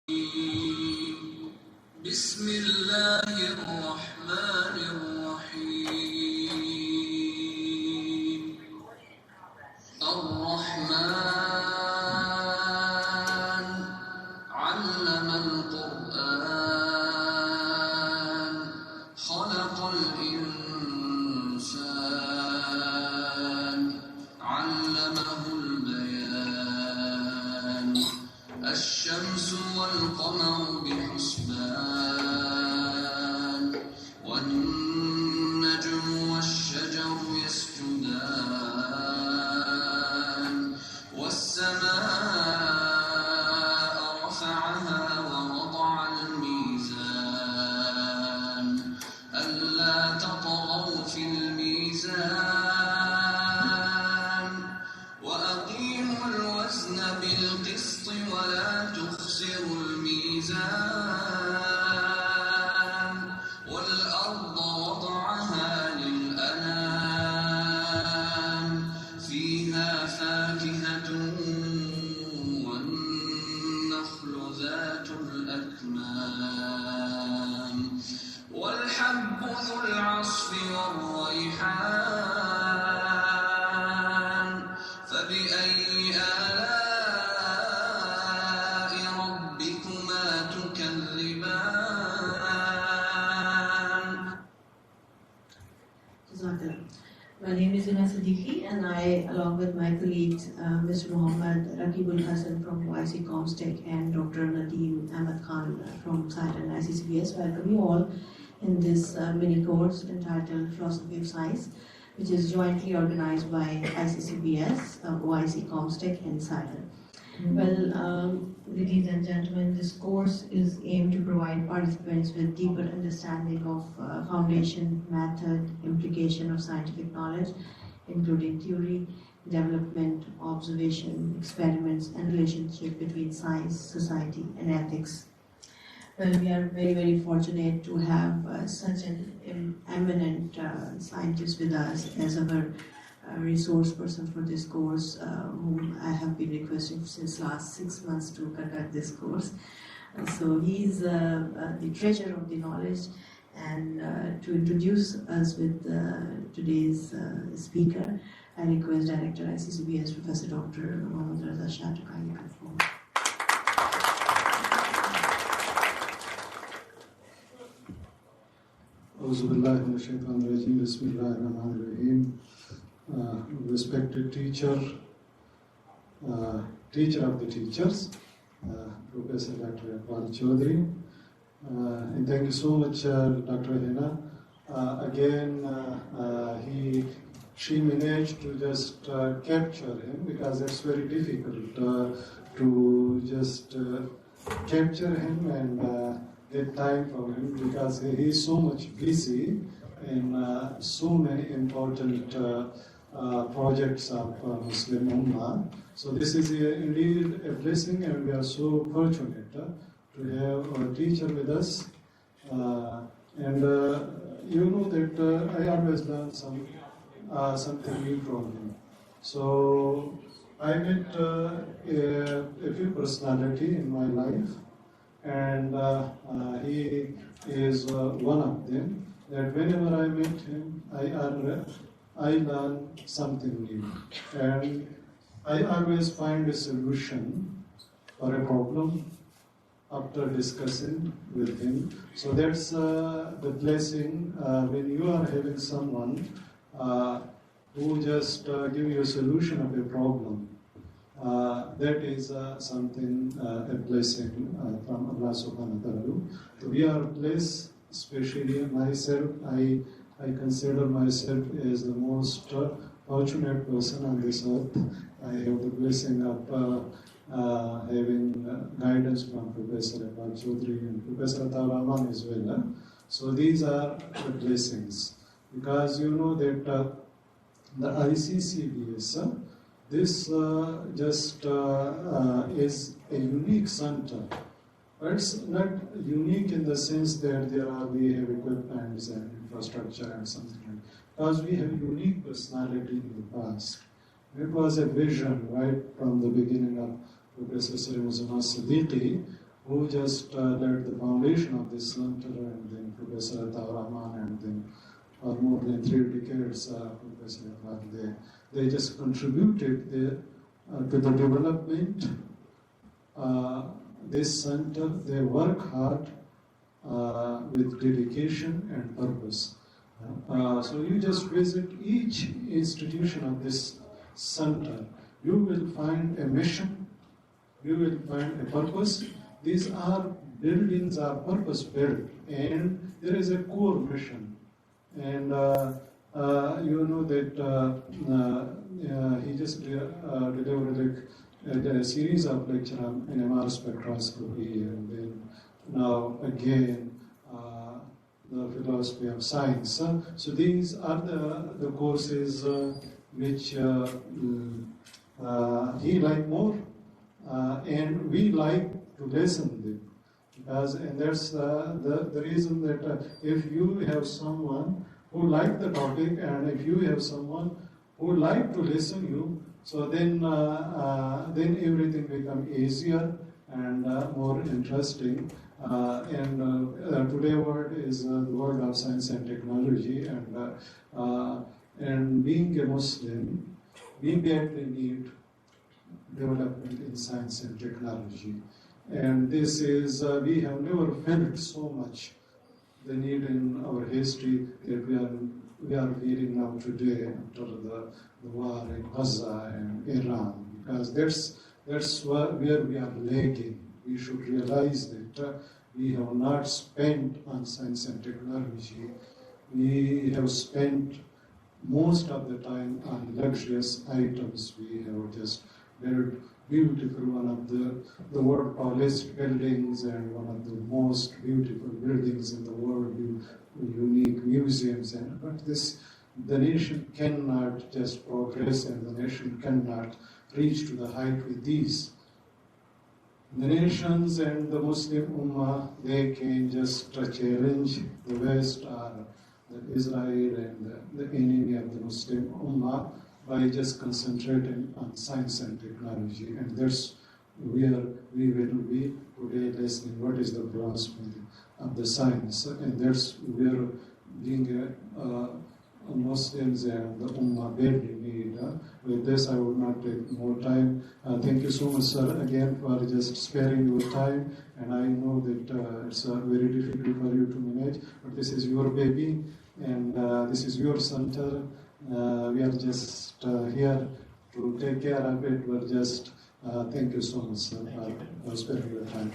بسم الله الرحمن الرحيم الرحمن علم القرآن خلق الإنسان علمه البيان الشمس والقمر بحسبان والنجم والشجر يسجدان والسماء رفعها ووضع الميزان ألا تطغوا في الميزان وأقيموا الوزن بالقسط ولا تخسروا الميزان والأرض وضعها للأنام فيها فاكهة والنخل ذات الأكمام والحب ذو العصف والريحان فبأي آلاء ربكما تكذبان. My name is Ina Siddiqui, and I, along with my colleagues, Mr. Muhammad Rakibul Hassan from OIC Comstech and Dr. Nadeem Ahmed Khan from SIDE and iccbs, welcome you all in this mini course entitled Philosophy of Science, which is jointly organized by iccbs, OIC Comstech and SIDE. Well, ladies and gentlemen, this course is aimed to provide participants with deeper understanding of foundation, method, implication of scientific knowledge, including theory, development, observation, experiments, and relationship between science, society, and ethics. Well, we are very, very fortunate to have such an eminent scientist with us as our resource person for this course, whom I have been requesting since last 6 months to conduct this course. So he is the treasure of the knowledge, and to introduce us with today's speaker, I request Director iccbs, Professor Dr. Mohammad Raza Shah to kindly come forward. Respected teacher, teacher of the teachers, Professor Dr. Iqbal Choudhary, and thank you so much, Dr. Hina. She managed to just capture him, because it's very difficult to just capture him and get time for him, because he is so much busy in so many important projects of Muslim Ummah. So this is indeed a blessing, and we are so fortunate to have a teacher with us. You know that I always learn something new from him. So I met a few personality in my life, and he is one of them. That whenever I meet him, I learn something new, and I always find a solution for a problem after discussing with him. So that's the blessing when you are having someone who just give you a solution of a problem. That is something, a blessing from Allah subhanahu wa ta'ala. So we are blessed, especially myself. I consider myself as the most fortunate person on this earth. I have the blessing of having guidance from Professor Iqbal Choudhary and Professor Rahman as well. So these are the blessings, because you know that the iccbs, this just is a unique center. But it's not unique in the sense that we have equipment and infrastructure and something like that. Because we have unique personality in the past. It was a vision right from the beginning of Professor Siddiqui, who just laid the foundation of this center, and then Professor Rahman, and then for more than 3 decades, Professor Iqbal, they just contributed to the development. This center, they work hard with dedication and purpose. So you just visit each institution of this center, you will find a mission, you will find a purpose. These buildings are purpose built, and there is a core mission. And you know that he just delivered a series of lectures on NMR spectroscopy, and then now again the philosophy of science. So these are the courses which he liked more, and we like to listen to them. And that's the reason that if you have someone who like the topic, and if you have someone who like to listen you, so then everything becomes easier and more interesting. Today world is the world of science and technology, and being a Muslim, we badly need development in science and technology. And this is, we have never felt so much the need in our history that we are feeling now today after the war in Gaza and Iran, because that's where we are lagging. We should realize that we have not spent on science and technology. We have spent most of the time on luxurious items. We have just built beautiful, one of the world's tallest buildings and one of the most beautiful buildings in the world, unique museums. But the nation cannot just progress, and the nation cannot reach to the height with these. The nations and the Muslim Ummah, they can just challenge the West or the Israel and the enemy of the Muslim Ummah by just concentrating on science and technology. And that's where we will be today listening what is the philosophy of the science. And that's where being Muslims and the Ummah badly need. With this, I would not take more time. Thank you so much, sir, again for just sparing your time. And I know that it's very difficult for you to manage, but this is your baby, and this is your center. We are just here to take care of it. We're just, thank you so much, sir, for sparing your time.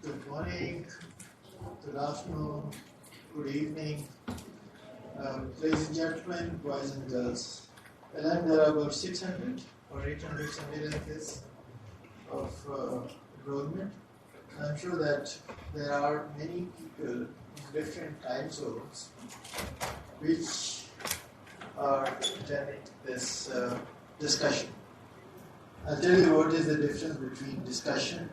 Good morning, good afternoon, good evening, ladies and gentlemen, boys and girls. And there are about 600 or 800, something like this, of enrollment. I'm sure that there are many people in different time zones which are attending this discussion. I'll tell you what is the difference between discussion,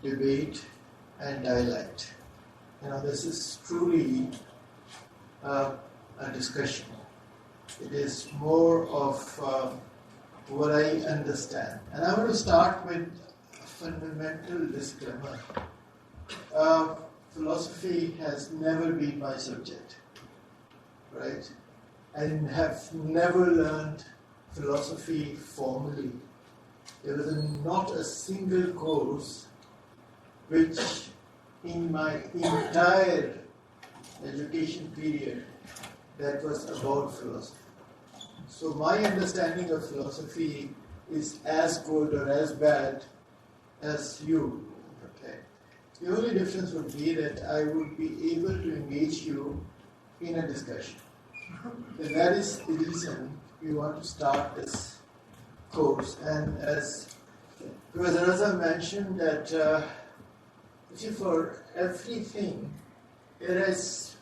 debate, and dialect. This is truly a discussion. It is more of what I understand. And I want to start with a fundamental disclaimer. Philosophy has never been my subject, right? I have never learned philosophy formally. There was not a single course which in my entire education period that was about philosophy. So my understanding of philosophy is as good or as bad as you. Okay. The only difference would be that I would be able to engage you in a discussion. And that is the reason we want to start this course. And as Professor Raza mentioned that for everything there is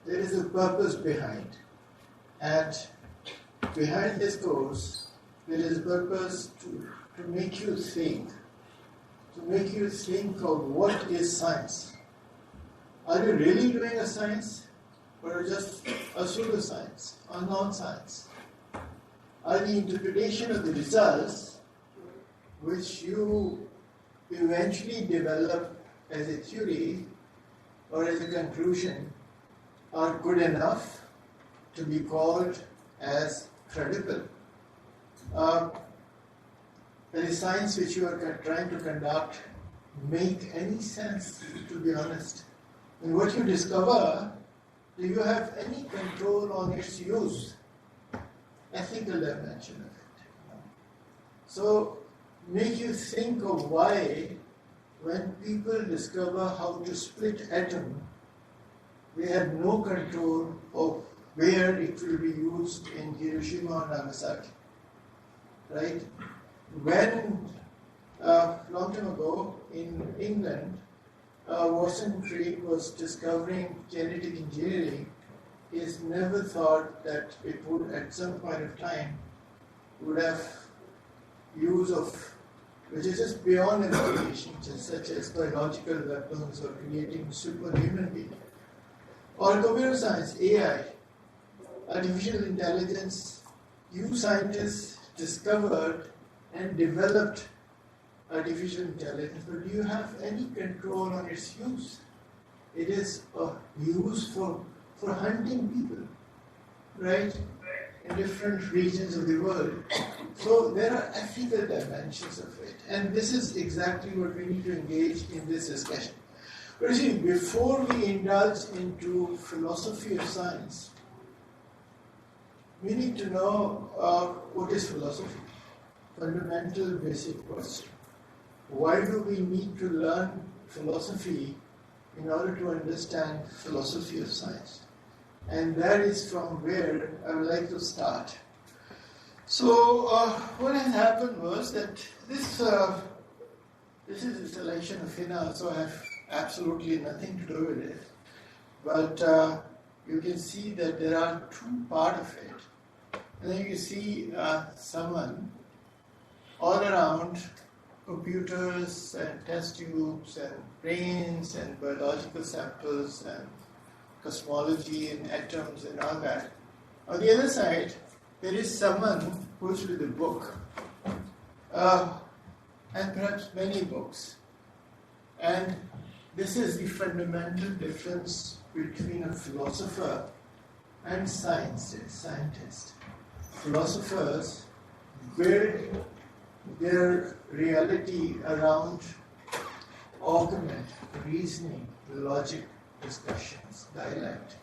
a purpose behind. And behind this course There is a purpose to make you think. To make you think of what is science. Are you really doing a science? Or just a pseudoscience, or non-science? Are the interpretation of the results which you eventually develop as a theory or as a conclusion are good enough to be called as credible? The science which you are trying to conduct make any sense, to be honest? And what you discover, do you have any control on its use? Ethical dimension of it. So, make you think of why, when people discover how to split atom, they had no control of where it will be used in Hiroshima and Nagasaki. Right? When, long time ago, in England, Watson Crick was discovering genetic engineering, he has never thought that it would, at some point of time, would have use of, which is just beyond imagination, such as biological weapons or creating superhuman beings. Or computer science, AI, artificial intelligence, you scientists discovered and developed artificial intelligence, but do you have any control on its use? It is used for hunting people, right? In different regions of the world. So there are ethical dimensions of it. And this is exactly what we need to engage in this discussion. But you see, before we indulge into philosophy of science, we need to know what is philosophy. Fundamental basic question. Why do we need to learn philosophy in order to understand philosophy of science? And that is from where I would like to start. So what has happened was that this is a selection of Hina, so I have absolutely nothing to do with it. But you can see that there are two parts of it. And then you can see someone all around computers and test tubes and brains and biological samples and cosmology and atoms and all that. On the other side, there is someone who's with a book and perhaps many books. And this is the fundamental difference between a philosopher and scientist. Philosophers build their reality around argument, reasoning, logic, discussions, dialect.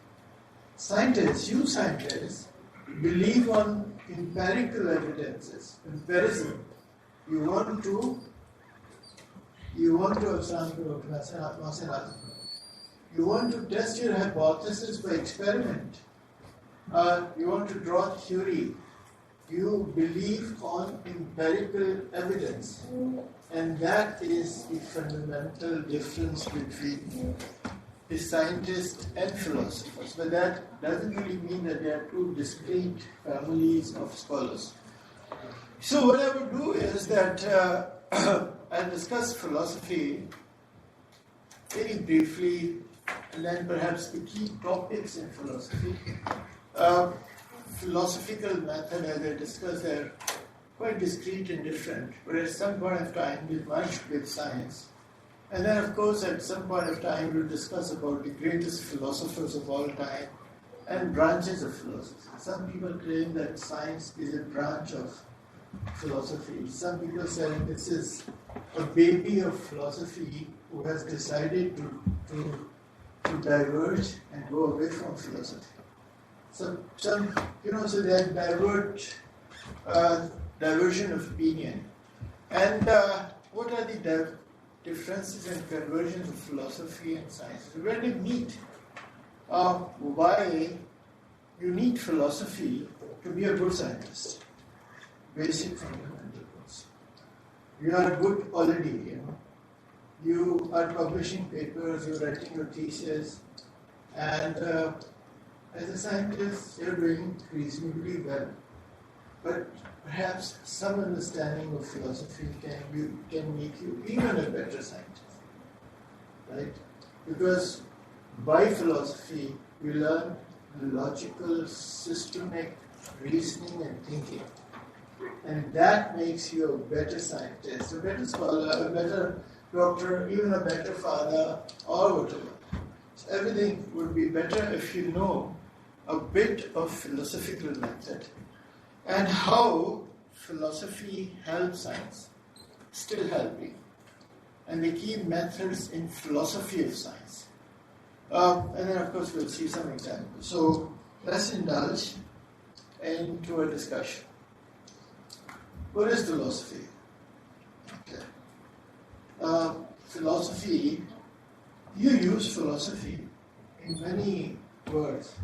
Scientists, you scientists, believe on empirical evidences, comparison. You want to test your hypothesis by experiment. You want to draw theory. You believe on empirical evidence. And that is the fundamental difference between the scientists and philosophers. But that doesn't really mean that there are two distinct families of scholars. So what I would do is that I'll discuss philosophy very briefly, and then perhaps the key topics in philosophy. Philosophical method, as I discussed, are quite discrete and different, but at some point of time we merged with science. And then, of course, at some point of time we'll discuss about the greatest philosophers of all time and branches of philosophy. Some people claim that science is a branch of philosophy. Some people say this is a baby of philosophy who has decided to diverge and go away from philosophy. So that diversion of opinion. And what are the differences and conversions of philosophy and science? Where they meet? Why you need philosophy to be a good scientist? Basic fundamentals. You are good already, You are publishing papers, you're writing your thesis, and as a scientist, you're doing reasonably well. but perhaps some understanding of philosophy can make you even a better scientist, right? Because by philosophy we learn logical, systemic reasoning and thinking, and that makes you a better scientist, a better scholar, a better doctor, even a better father, or whatever. So everything would be better if you know a bit of philosophical method and how philosophy helps science, still helping, and the key methods in philosophy of science. And then, of course, we'll see some examples. So let's indulge into a discussion. What is philosophy? Okay. Philosophy, you use philosophy in many words.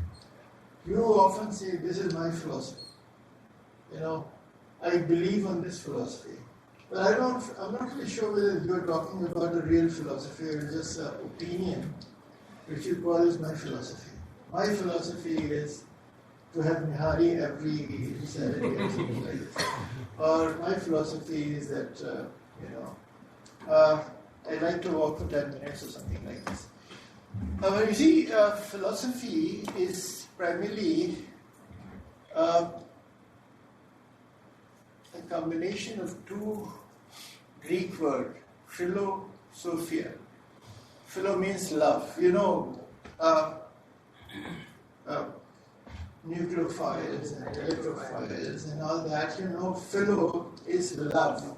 You often say, this is my philosophy. I believe on this philosophy. But I'm not really sure whether you're talking about a real philosophy or just an opinion, which you call as my philosophy. My philosophy is to have Nihari every Saturday or something like this. Or my philosophy is that, I like to walk for 10 minutes or something like this. You see, philosophy is primarily a combination of two Greek words, philosophia. Philo means love. Nucleophiles and electrophiles and all that. Philo is love.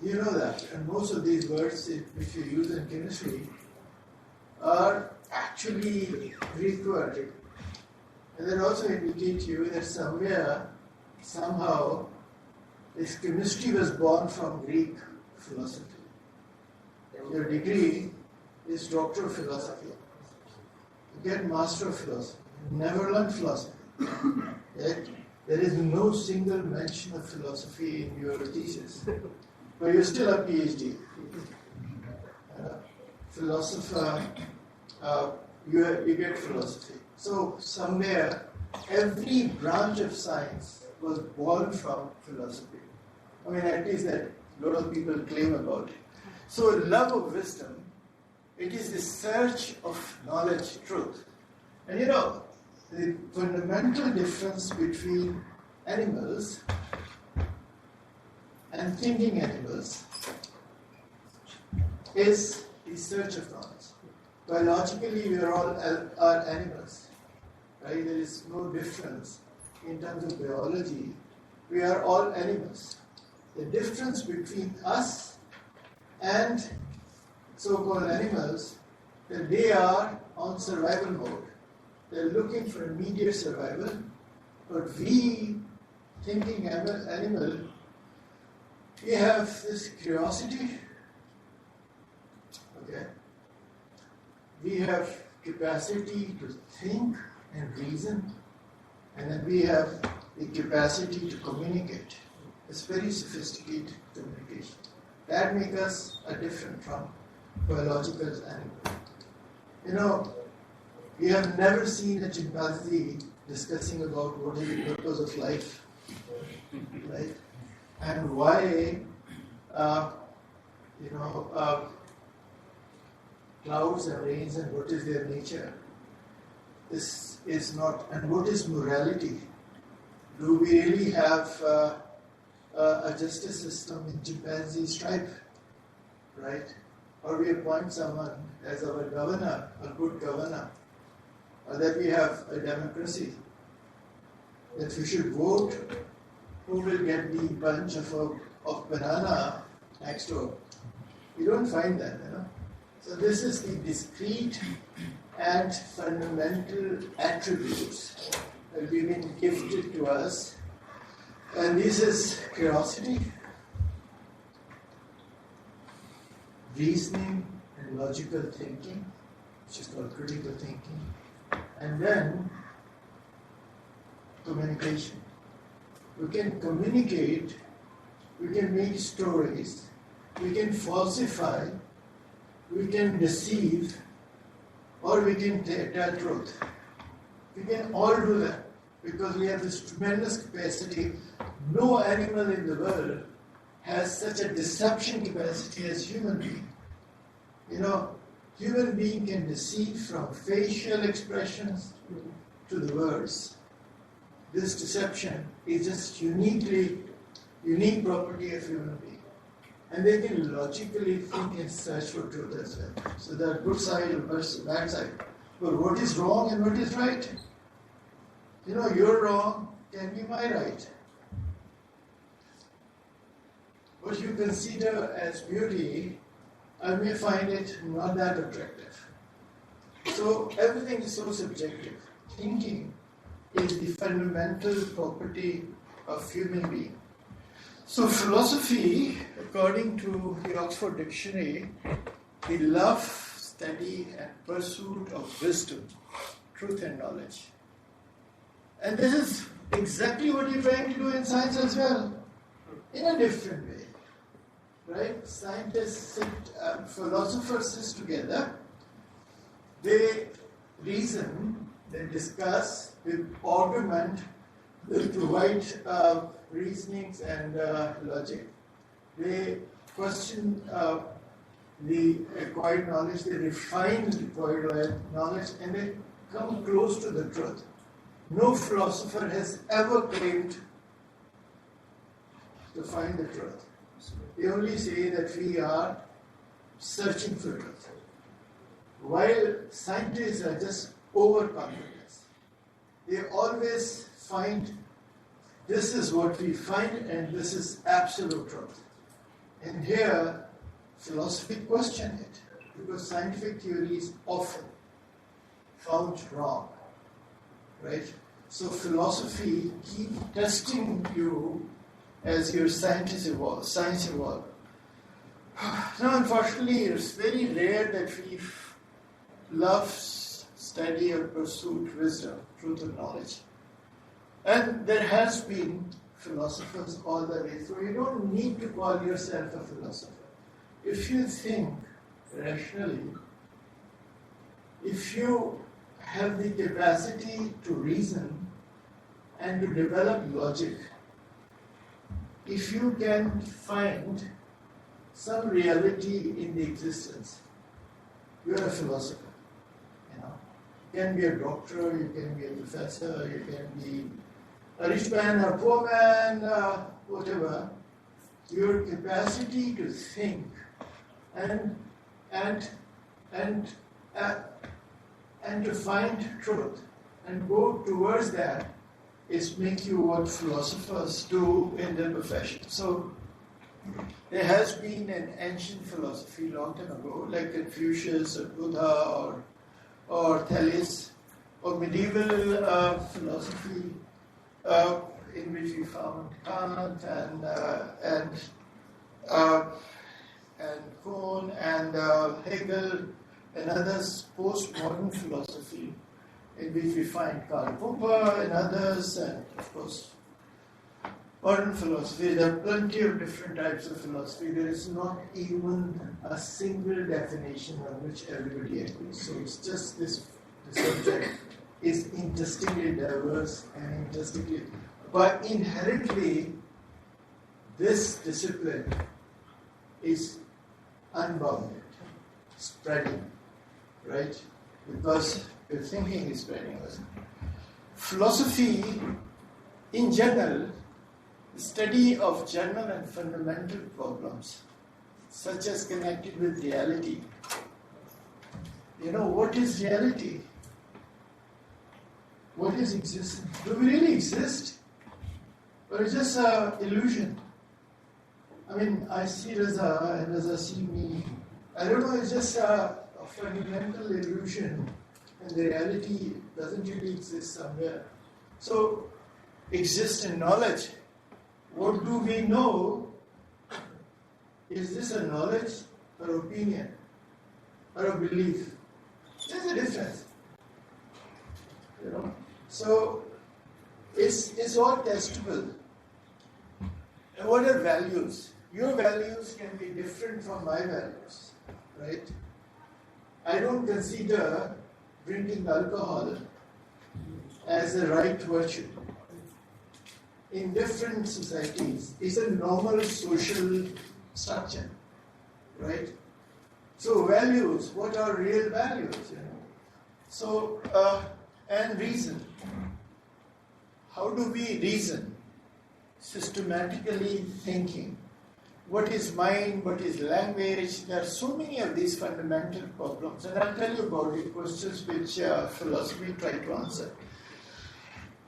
You know that. And most of these words which you use in chemistry are actually Greek words. And they also indicate to you that somehow, this chemistry was born from Greek philosophy. Your degree is Doctor of Philosophy. You get Master of Philosophy. You never learn philosophy. Yet, there is no single mention of philosophy in your thesis. But you're still a PhD. Philosopher, you get philosophy. So somewhere, every branch of science was born from philosophy. At least that a lot of people claim about it. So love of wisdom, it is the search of knowledge, truth. And the fundamental difference between animals and thinking animals is the search of knowledge. Biologically, we are all animals, right? There is no difference in terms of biology. We are all animals. The difference between us and so-called animals, that they are on survival mode. They're looking for immediate survival, but we, thinking animal, we have this curiosity, okay? We have capacity to think and reason, and then we have the capacity to communicate. It's very sophisticated communication. That makes us different from biological animals. We have never seen a chimpanzee discussing about what is the purpose of life, right? And why, clouds and rains and what is their nature. This is not, and what is morality? Do we really have a justice system in chimpanzee's tribe, right? Or we appoint someone as our governor, a good governor, or that we have a democracy, that we should vote who will get the bunch of banana next door. We don't find that, So this is the discrete and fundamental attributes that we've been gifted to us. And this is curiosity, reasoning and logical thinking, which is called critical thinking, and then communication. We can communicate, we can make stories, we can falsify, we can deceive, or we can tell truth. We can all do that because we have this tremendous capacity. No animal in the world has such a deception capacity as human being. You know, human being can deceive from facial expressions to the words. This deception is just unique property of human being. And they can logically think and search for truth as well. So there are good side and bad side. But what is wrong and what is right? You know, your wrong can be my right. What you consider as beauty, I may find it not that attractive. So everything is so subjective. Thinking is the fundamental property of human being. So philosophy, according to the Oxford Dictionary, the love, study and pursuit of wisdom, truth and knowledge. And this is exactly what you're trying to do in science as well, in a different way. Right? Scientists philosophers sit together, they reason, they discuss, they augment, they provide reasonings and logic. They question the acquired knowledge, they refine the acquired knowledge, and they come close to the truth. No philosopher has ever claimed to find the truth. They only say that we are searching for truth. While scientists are just overconfident. They always find this is what we find and this is absolute truth. And here, philosophy questions it because scientific theory is often found wrong. Right? So philosophy keeps testing you as your science evolves. Now, unfortunately, it's very rare that we love, study, or pursue wisdom, truth, and knowledge. And there has been philosophers all the way through. You don't need to call yourself a philosopher. If you think rationally, if you have the capacity to reason and to develop logic, if you can find some reality in the existence, you are a philosopher. You know, you can be a doctor, you can be a professor, you can be a rich man, a poor man, whatever. Your capacity to think and to find truth and go towards that is make you what philosophers do in their profession. So there has been an ancient philosophy long time ago, like Confucius or Buddha or Thales, or medieval philosophy in which we found Kant and Kuhn and Hegel and others, postmodern philosophy in which we find Karl Popper and others, and of course modern philosophy. There are plenty of different types of philosophy. There is not even a single definition on which everybody agrees. So it's just the subject is interestingly diverse and interestingly, but inherently this discipline is unbounded, spreading, right? Because your thinking is spreading. Philosophy, in general, the study of general and fundamental problems, such as connected with reality. You know, what is reality? What is existence? Do we really exist? Or is this an illusion? I mean, I see Raza and Raza see me. I don't know, it's just a fundamental illusion and the reality doesn't really exist somewhere. So, exist in knowledge. What do we know? Is this a knowledge or opinion or a belief? There's a difference. You know? So, it's all testable. And what are values? Your values can be different from my values, right? I don't consider drinking alcohol as a right virtue in different societies is a normal social structure, right? So values, what are real values? So, and reason. How do we reason? Systematically thinking. What is mind? What is language? There are so many of these fundamental problems, and I'll tell you about the questions which philosophy tried to answer.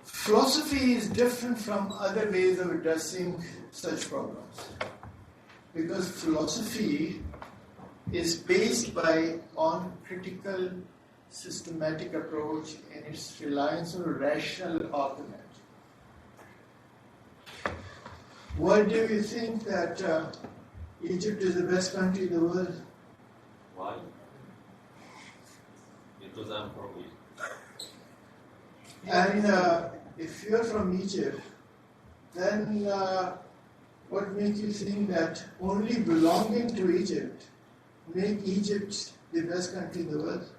Philosophy is different from other ways of addressing such problems, because philosophy is based on critical, systematic approach and its reliance on a rational argument. Why do you think that Egypt is the best country in the world? Why? Because I'm from Egypt. And if you're from Egypt, then what makes you think that only belonging to Egypt make Egypt the best country in the world?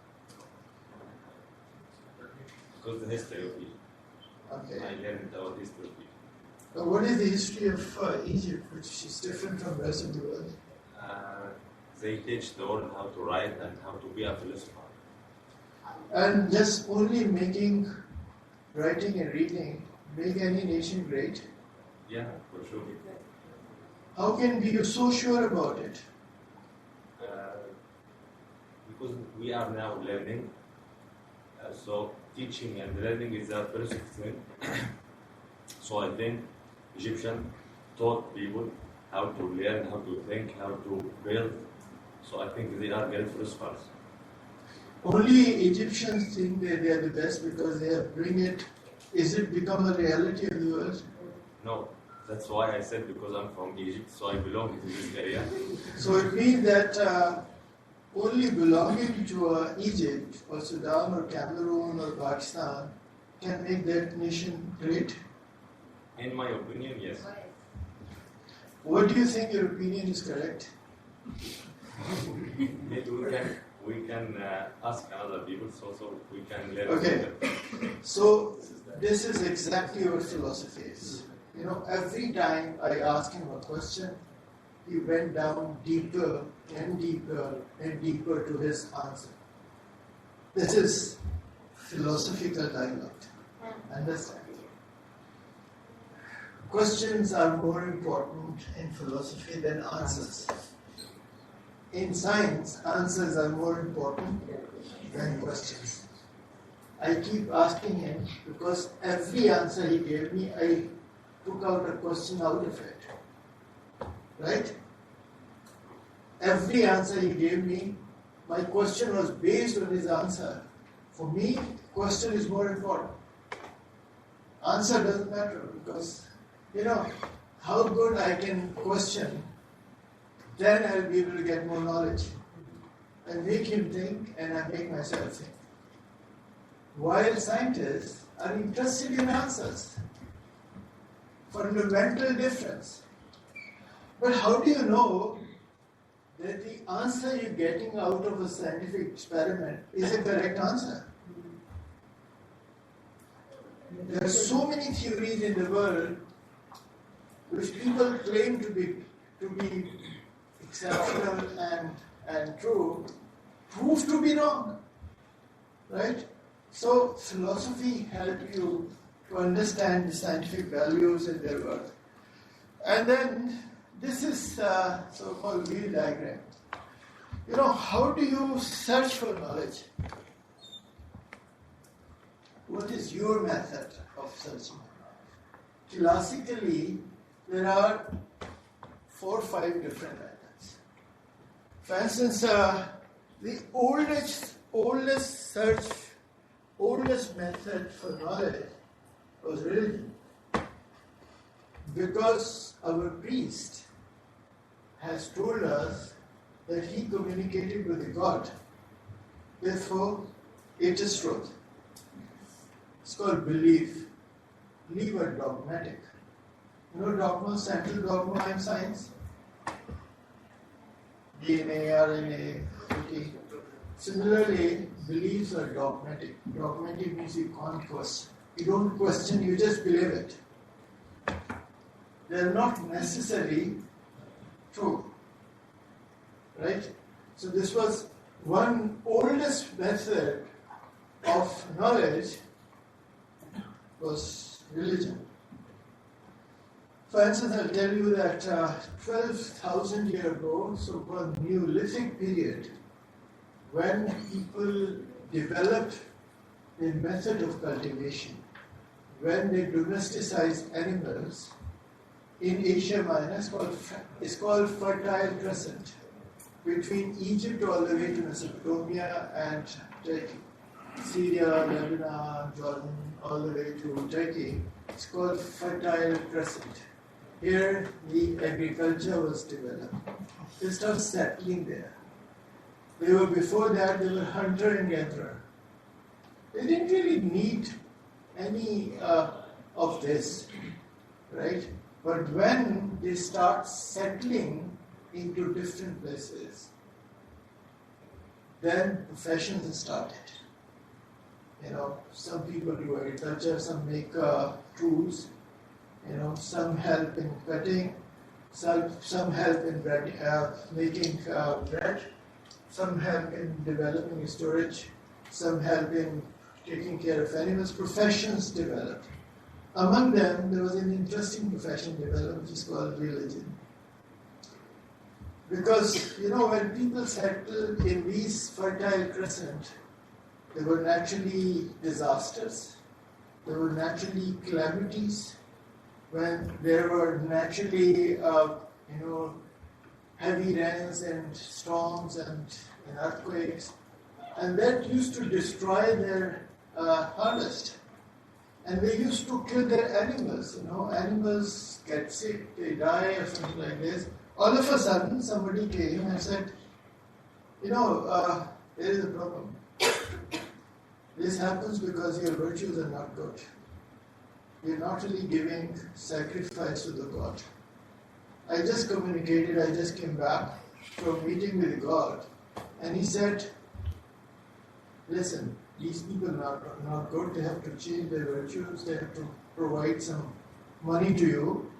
Because the history of Egypt. Okay. I learned about history of Egypt. What is the history of Egypt, which is different from the rest of the world? They teach the world how to write and how to be a philosopher. And just only making writing and reading make any nation great? Yeah, for sure. How can we be so sure about it? Because we are now learning. So teaching and learning is our first thing. So I think Egyptian taught people how to learn, how to think, how to build. So I think they are great philosophers. Only Egyptians think that they are the best because they have bring it. Is it become a reality of the world? No, that's why I said because I'm from Egypt, so I belong to this area. So it means that only belonging to Egypt or Sudan or Cameroon or Pakistan can make that nation great. In my opinion, yes. What do you think your opinion is correct? Maybe we can ask other people so we can learn. Okay. So this is exactly what philosophy is. Every time I ask him a question, he went down deeper and deeper and deeper to his answer. This is philosophical dialogue. Understand? Questions are more important in philosophy than answers. In science, answers are more important than questions. I keep asking him because every answer he gave me, I took out a question out of it. Right? Every answer he gave me, my question was based on his answer. For me, question is more important. Answer doesn't matter because, how good I can question, then I'll be able to get more knowledge. I make him think and I make myself think. While scientists are interested in answers. Fundamental difference. But how do you know that the answer you're getting out of a scientific experiment is a correct answer? There are so many theories in the world which people claim to be exceptional and true, prove to be wrong. Right? So philosophy helps you to understand the scientific values in their work. And then this is so-called wheel diagram. How do you search for knowledge? What is your method of searching? Classically, there are 4 or 5 different methods. For instance, the oldest method for knowledge was religion. Because our priest has told us that he communicated with the God. Therefore, it is truth. It's called belief. Belief are dogmatic. Dogma, central dogma in science? DNA, RNA, protein. Similarly, beliefs are dogmatic. Dogmatic means you can't question. You don't question, you just believe it. They're not necessarily true. Right? So this was one oldest method of knowledge was religion. For instance, I'll tell you that 12,000 years ago, so-called Neolithic period, when people developed a method of cultivation, when they domesticized animals in Asia Minor, it's called Fertile Crescent, between Egypt all the way to Mesopotamia and Turkey. Syria, Lebanon, Jordan, all the way to Turkey. It's called Fertile Crescent. Here, the agriculture was developed. They started settling there. Before that, they were hunter and gatherer. They didn't really need any of this, right? But when they start settling into different places, then professions started. Some people do agriculture, some make tools, some help in cutting, some help in making bread, some help in developing storage, some help in taking care of animals. Professions developed. Among them, there was an interesting profession developed, which is called religion. Because, when people settled in these Fertile Crescent, there were naturally disasters, there were naturally calamities, when there were naturally, heavy rains and storms and earthquakes, and that used to destroy their harvest. And they used to kill their animals, animals get sick, they die or something like this. All of a sudden, somebody came and said, there is a problem. This happens because your virtues are not good. You're not really giving sacrifice to the God. I just came back from meeting with God, and he said, listen, these people are not good, they have to change their virtues, they have to provide some money to you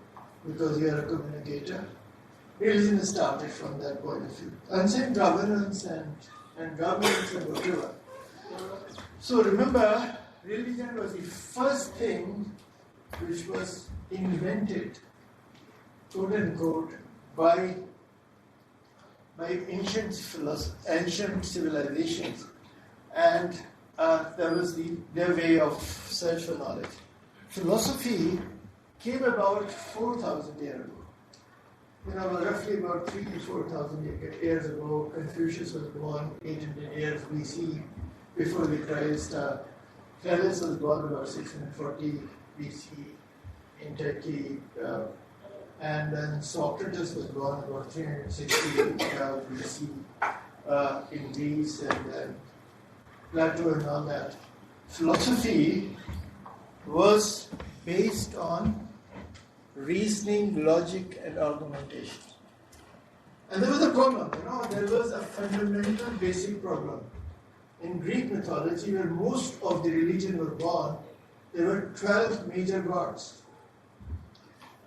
because you are a communicator. Religion started from that point of view. Unsafe governance and governance and whatever. So remember, religion was the first thing which was invented, quote unquote, by ancient civilizations, and that was their way of search for knowledge. Philosophy came about 4,000 years ago. Roughly about 3,000 to 4,000 years ago, Confucius was born, 800 years BC, before the Christ. Thales was born about 640 BC in Turkey, and then Socrates was born about 360 BC in Greece, and then Plato and all that. Philosophy was based on reasoning, logic, and argumentation. And there was a problem, there was a fundamental basic problem. In Greek mythology, where most of the religion were born, there were 12 major gods.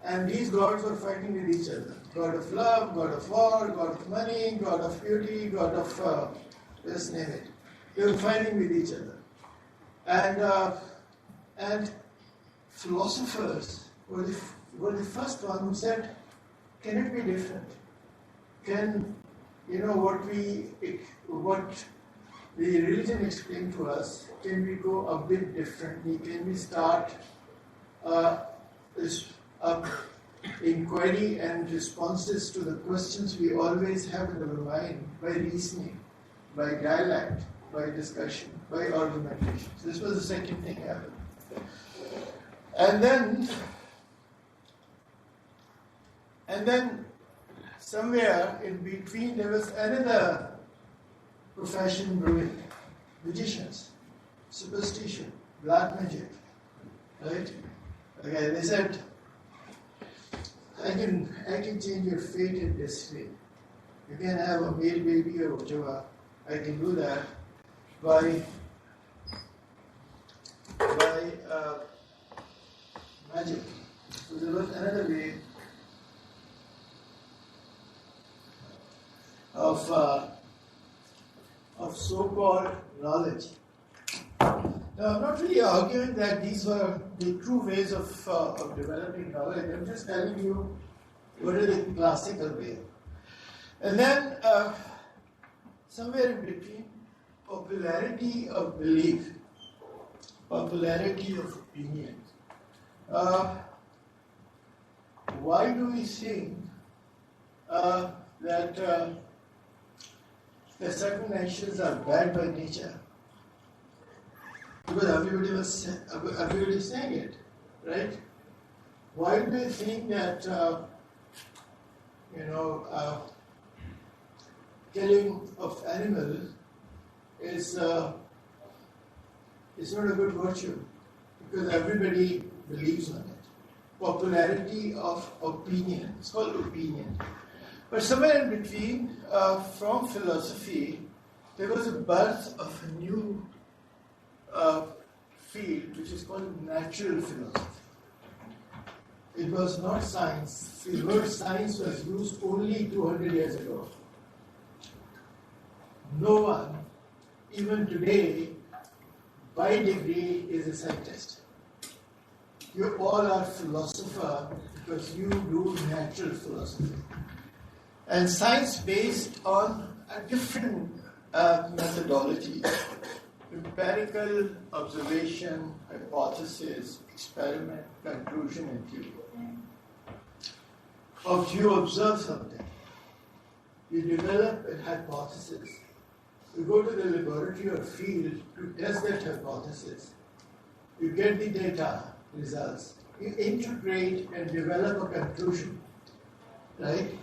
And these gods were fighting with each other. God of love, God of war, God of money, God of beauty, God of, just name it. They were fighting with each other. And philosophers were the first one who said, can it be different? Can, what the religion explained to us, can we go a bit differently? Can we start this inquiry and responses to the questions we always have in our mind by reasoning, by dialect, by discussion, by argumentation? So this was the second thing happened. And then somewhere in between there was another profession brewing, magicians, superstition, black magic, right? Okay, they said, I can change your fate and destiny. You can have a male baby or whatever. I can do that by by magic. So there was another way of so-called knowledge. Now, I'm not really arguing that these were the true ways of developing knowledge. I'm just telling you what is the classical way. And then, somewhere in between, popularity of belief, popularity of opinion. Why do we think that certain nations are bad by nature? Because everybody is saying it, right? Why do we think that killing of animals is not a good virtue? Because everybody believes on it. Popularity of opinion. It's called opinion. But somewhere in between, from philosophy, there was a birth of a new field which is called natural philosophy. It was not science. The word science was used only 200 years ago. No one, even today, by degree, is a scientist. You all are philosopher because you do natural philosophy. And science based on a different methodology. Empirical observation, hypothesis, experiment, conclusion, and theory. Of you observe something, you develop a hypothesis. You go to the laboratory or field to test that hypothesis. You get the data, results. You integrate and develop a conclusion, right?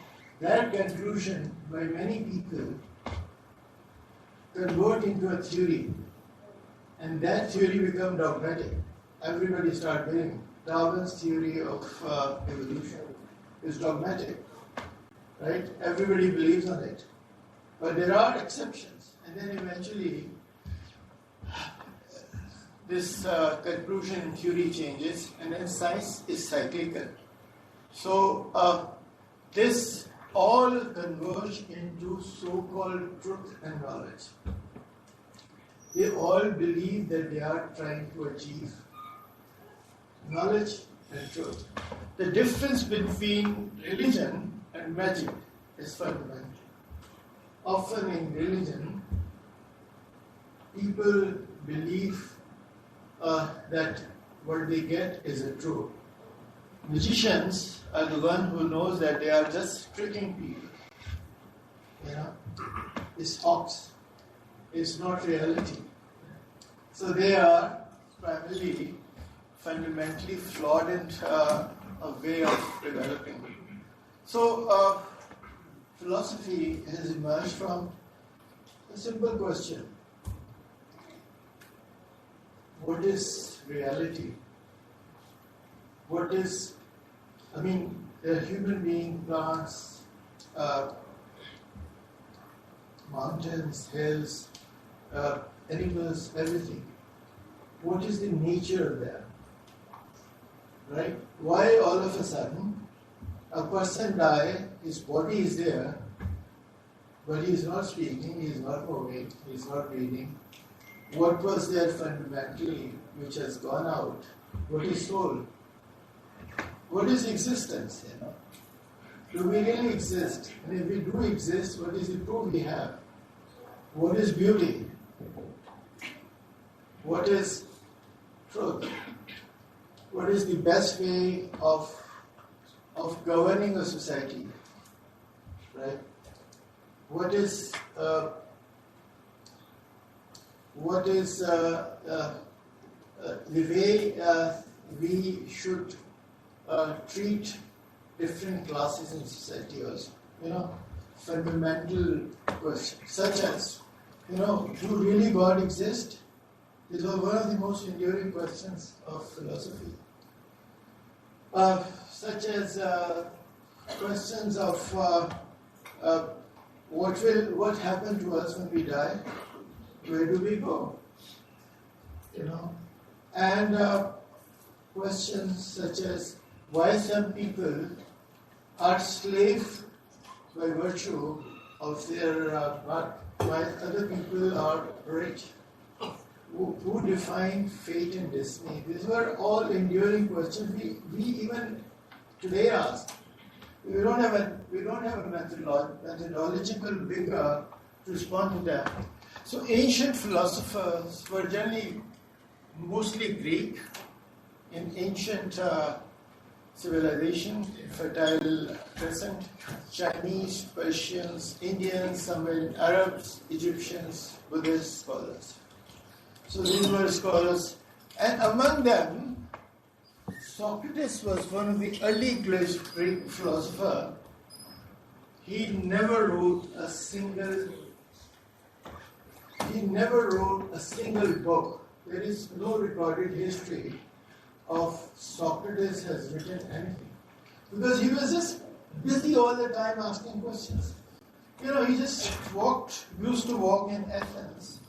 That conclusion, by many people, convert into a theory. And that theory becomes dogmatic. Everybody starts believing. Darwin's theory of evolution is dogmatic, right? Everybody believes on it. But there are exceptions. And then eventually, this conclusion and theory changes, and then science is cyclical. So this all converge into so-called truth and knowledge. They all believe that they are trying to achieve knowledge and truth. The difference between religion and magic is fundamental. Often in religion, people believe that what they get is a truth. Magicians are the one who knows that they are just tricking people. It's hoax. It's not reality. So they are primarily fundamentally flawed in a way of developing. So philosophy has emerged from a simple question. What is reality? There are human beings, plants, mountains, hills, animals, everything. What is the nature of them? Right? Why all of a sudden a person dies, his body is there, but he is not speaking, he is not moving, he is not breathing. What was there fundamentally which has gone out? What is soul? What is existence? Do we really exist? And if we do exist, what is the proof we have? What is beauty? What is truth? What is the best way of governing a society? Right? What is the way we should treat different classes in society also? Fundamental questions such as, do really God exist? These are one of the most enduring questions of philosophy. Such as questions of what happened to us when we die? Where do we go? And questions such as why some people are slave by virtue of their birth, while other people are rich. Who defined fate and destiny? These were all enduring questions we even today ask. We don't have a methodological vigor to respond to that. So ancient philosophers were generally mostly Greek in ancient civilization, Fertile Crescent, Chinese, Persians, Indians, some were Arabs, Egyptians, Buddhist scholars. So these were scholars, and among them, Socrates was one of the early Greek philosophers. He never wrote a single book. There is no recorded history of Socrates has written anything. Because he was just busy all the time asking questions. He just used to walk in Athens.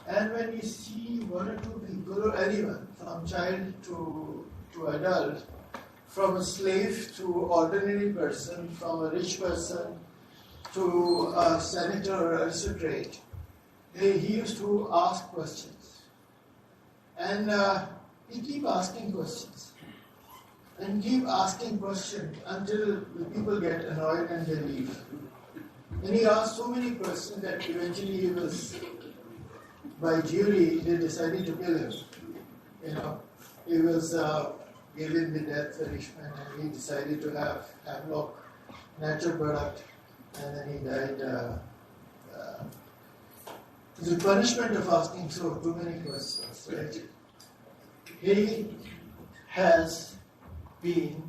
And when you see one or two people, or anyone, from child to adult, from a slave to ordinary person, from a rich person to a senator or aristocrat, he used to ask questions. And he keep asking questions. And keep asking questions until the people get annoyed and they leave. And he asked so many questions that eventually he was, by jury, they decided to kill him. He was given the death punishment and he decided to have hemlock, natural product, and then he died. The punishment of asking too many questions, right? He has been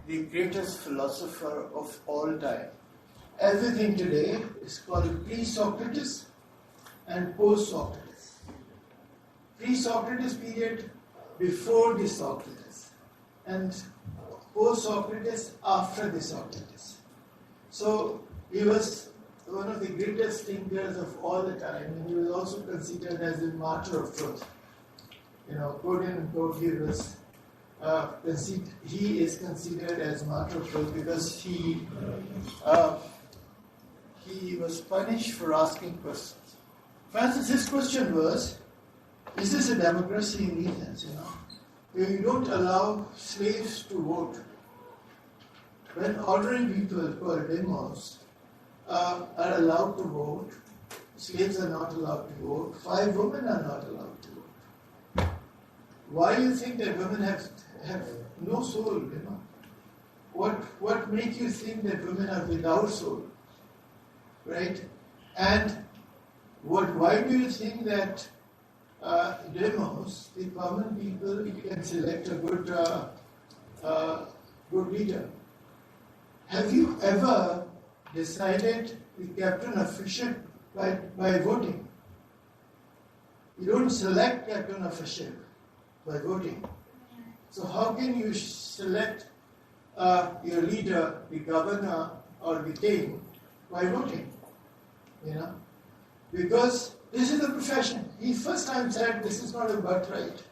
the greatest philosopher of all time. Everything today is called pre-Socrates and post-Socrates. Pre-Socrates period, before the Socrates, and post-Socrates, after the Socrates. So he was one of the greatest thinkers of all the time, and he was also considered as the martyr of truth. Quote unquote, he is considered as martyr of truth because he was punished for asking questions. For instance, his question was, is this a democracy in Athens, where you don't allow slaves to vote? When ordinary people, called demos, are allowed to vote, slaves are not allowed to vote, 5 women are not allowed to vote. Why do you think that women have no soul, What makes you think that women are without soul? Right? And why do you think that demos, the common people, can select a good leader? Have you ever decided the captain of a ship by voting? You don't select captain of a ship by voting. So how can you select your leader, the governor or the king, by voting? Because this is a profession. He first time said this is not a birthright.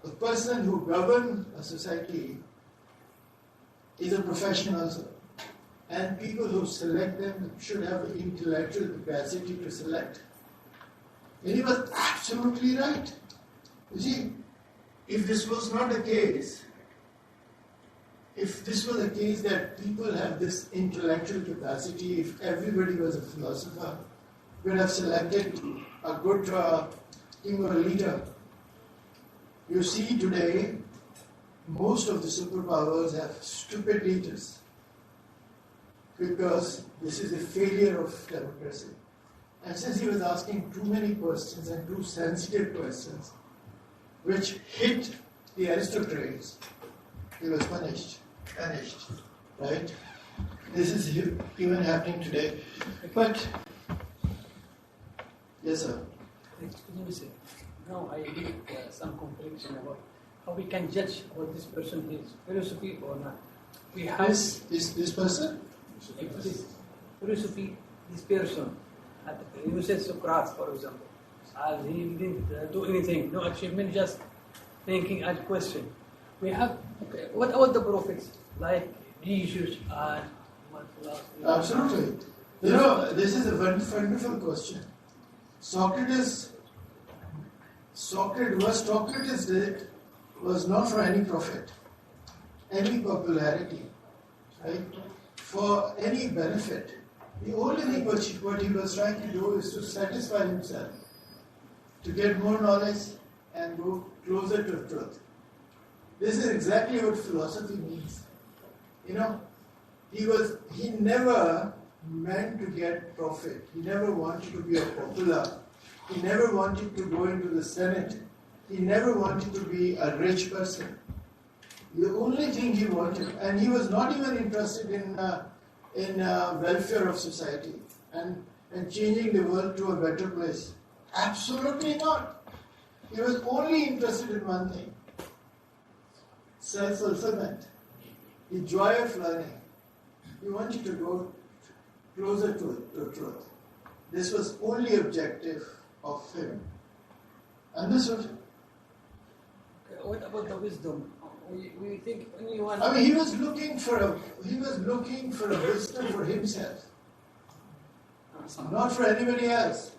The person who governs a society is a profession also. And people who select them should have the intellectual capacity to select. And he was absolutely right. You see, if this was not the case, if this was the case that people have this intellectual capacity, if everybody was a philosopher, we would have selected a good king or a leader. You see today, most of the superpowers have stupid leaders because this is a failure of democracy. And since he was asking too many questions and too sensitive questions, which hit the aristocrats, he was punished, right? This is even happening today. But, yes sir. Excuse me, sir. Now I need some comprehension about how we can judge what this person is, philosophy or not. We have this person? This philosophy, this person. You said Socrates, for example. as he didn't do anything, no achievement, just thinking and question. We have, okay, what about the prophets, like Jesus and Absolutely. You know, this is a wonderful question. What Socrates did was not for any profit, any popularity, right? For any benefit. The only thing what he was trying to do is to satisfy himself, to get more knowledge and go closer to truth. This is exactly what philosophy means. You know, he never meant to get profit. He never wanted to be a popular. He never wanted to go into the Senate. He never wanted to be a rich person. The only thing he wanted, and he was not even interested in welfare of society and changing the world to a better place. Absolutely not. He was only interested in one thing: self-fulfillment, the joy of learning. He wanted to go closer to truth. This was only objective of him. Understood? What about the wisdom? We think anyone. I mean, he was looking for a wisdom for himself, not for anybody else.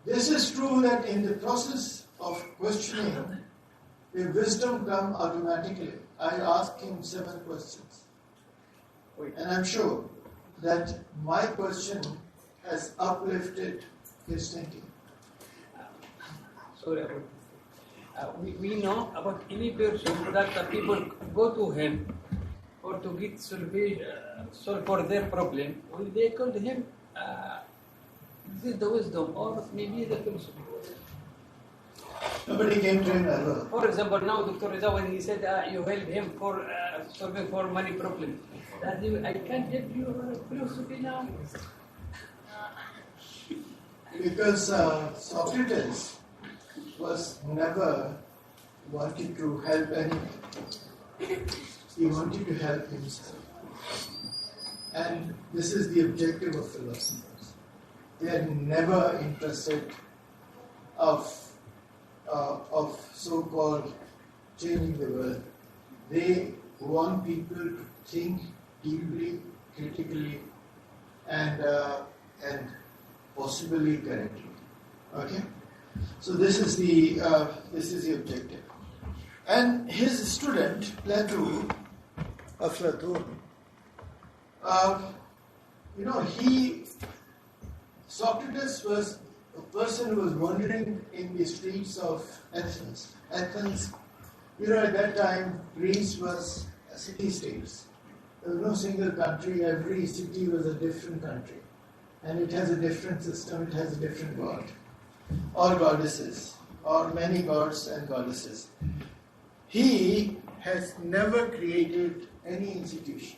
This is true that in the process of questioning, the wisdom comes automatically. I asked him 7 questions, and I'm sure that my question has uplifted his thinking. Sorry about this. We know about any person that the people go to him or to get solve for their problem, when they call to him, this is the wisdom or maybe the philosophy. Nobody came to him ever. For example, now Dr. Reza, when he said you help him for solving for money problem, that I can't help you philosophy now. Because Socrates was never wanted to help anyone. He wanted to help himself. And this is the objective of philosophers. They are never interested of so-called changing the world. They want people to think deeply, critically, and possibly correctly. Okay? So this is the objective. And his student, Aflatun, Socrates was a person who was wandering in the streets of Athens. Athens, at that time, Greece was a city-state. There was no single country. Every city was a different country. And it has a different system, it has a different god. Or goddesses, or many gods and goddesses. He has never created any institution.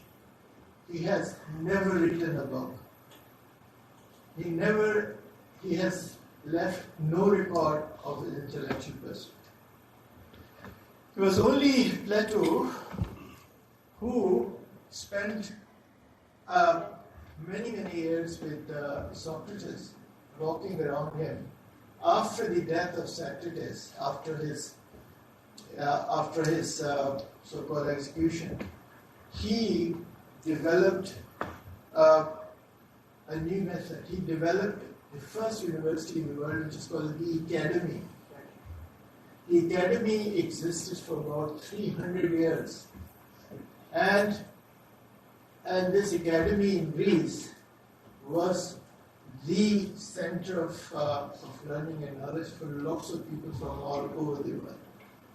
He has never written a book. He has left no record of his intellectual pursuit. It was only Plato who spent many years with Socrates, walking around him. After the death of Socrates, after his so-called execution, he developed a new method. He developed the first university in the world, which is called the Academy. The Academy existed for about 300 years. And this Academy in Greece was the center of learning and knowledge for lots of people from all over the world.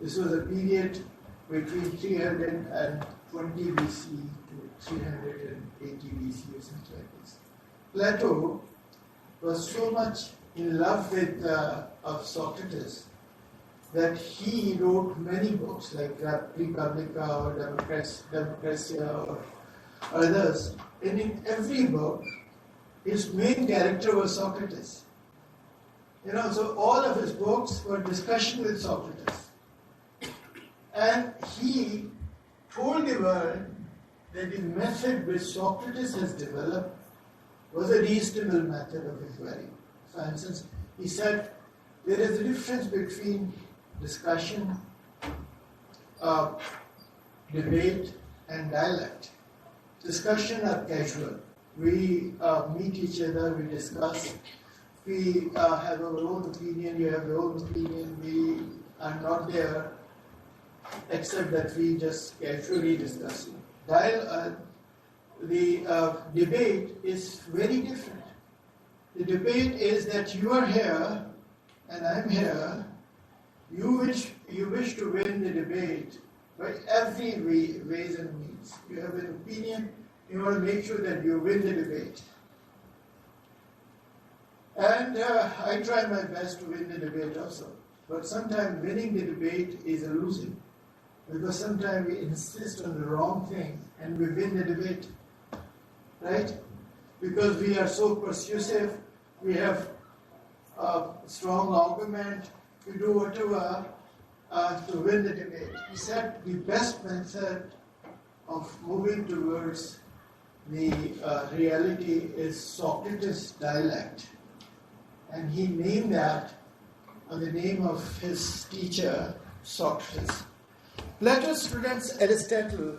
This was a period between 320 BC to 380 BC or something like this. Plato was so much in love with of Socrates that he wrote many books like Republica or Democracia or others. And in every book, his main character was Socrates. So all of his books were discussion with Socrates. And he told the world that the method which Socrates has developed was a reasonable method of inquiry. For instance, He said there is a difference between discussion, debate, and dialect. Discussion are casual. We meet each other, we discuss, we have our own opinion, you have your own opinion, we are not there except that we just casually discuss it. The debate is very different. The debate is that you are here and I'm here. You wish to win the debate by every ways and means. You have an opinion, you want to make sure that you win the debate. And I try my best to win the debate also. But sometimes winning the debate is a losing. Because sometimes we insist on the wrong thing and we win the debate. Right? Because we are so persuasive, we have a strong argument, we do whatever to win the debate. He said the best method of moving towards the reality is Socrates' dialect. And he named that on the name of his teacher, Socrates. Plato's student Aristotle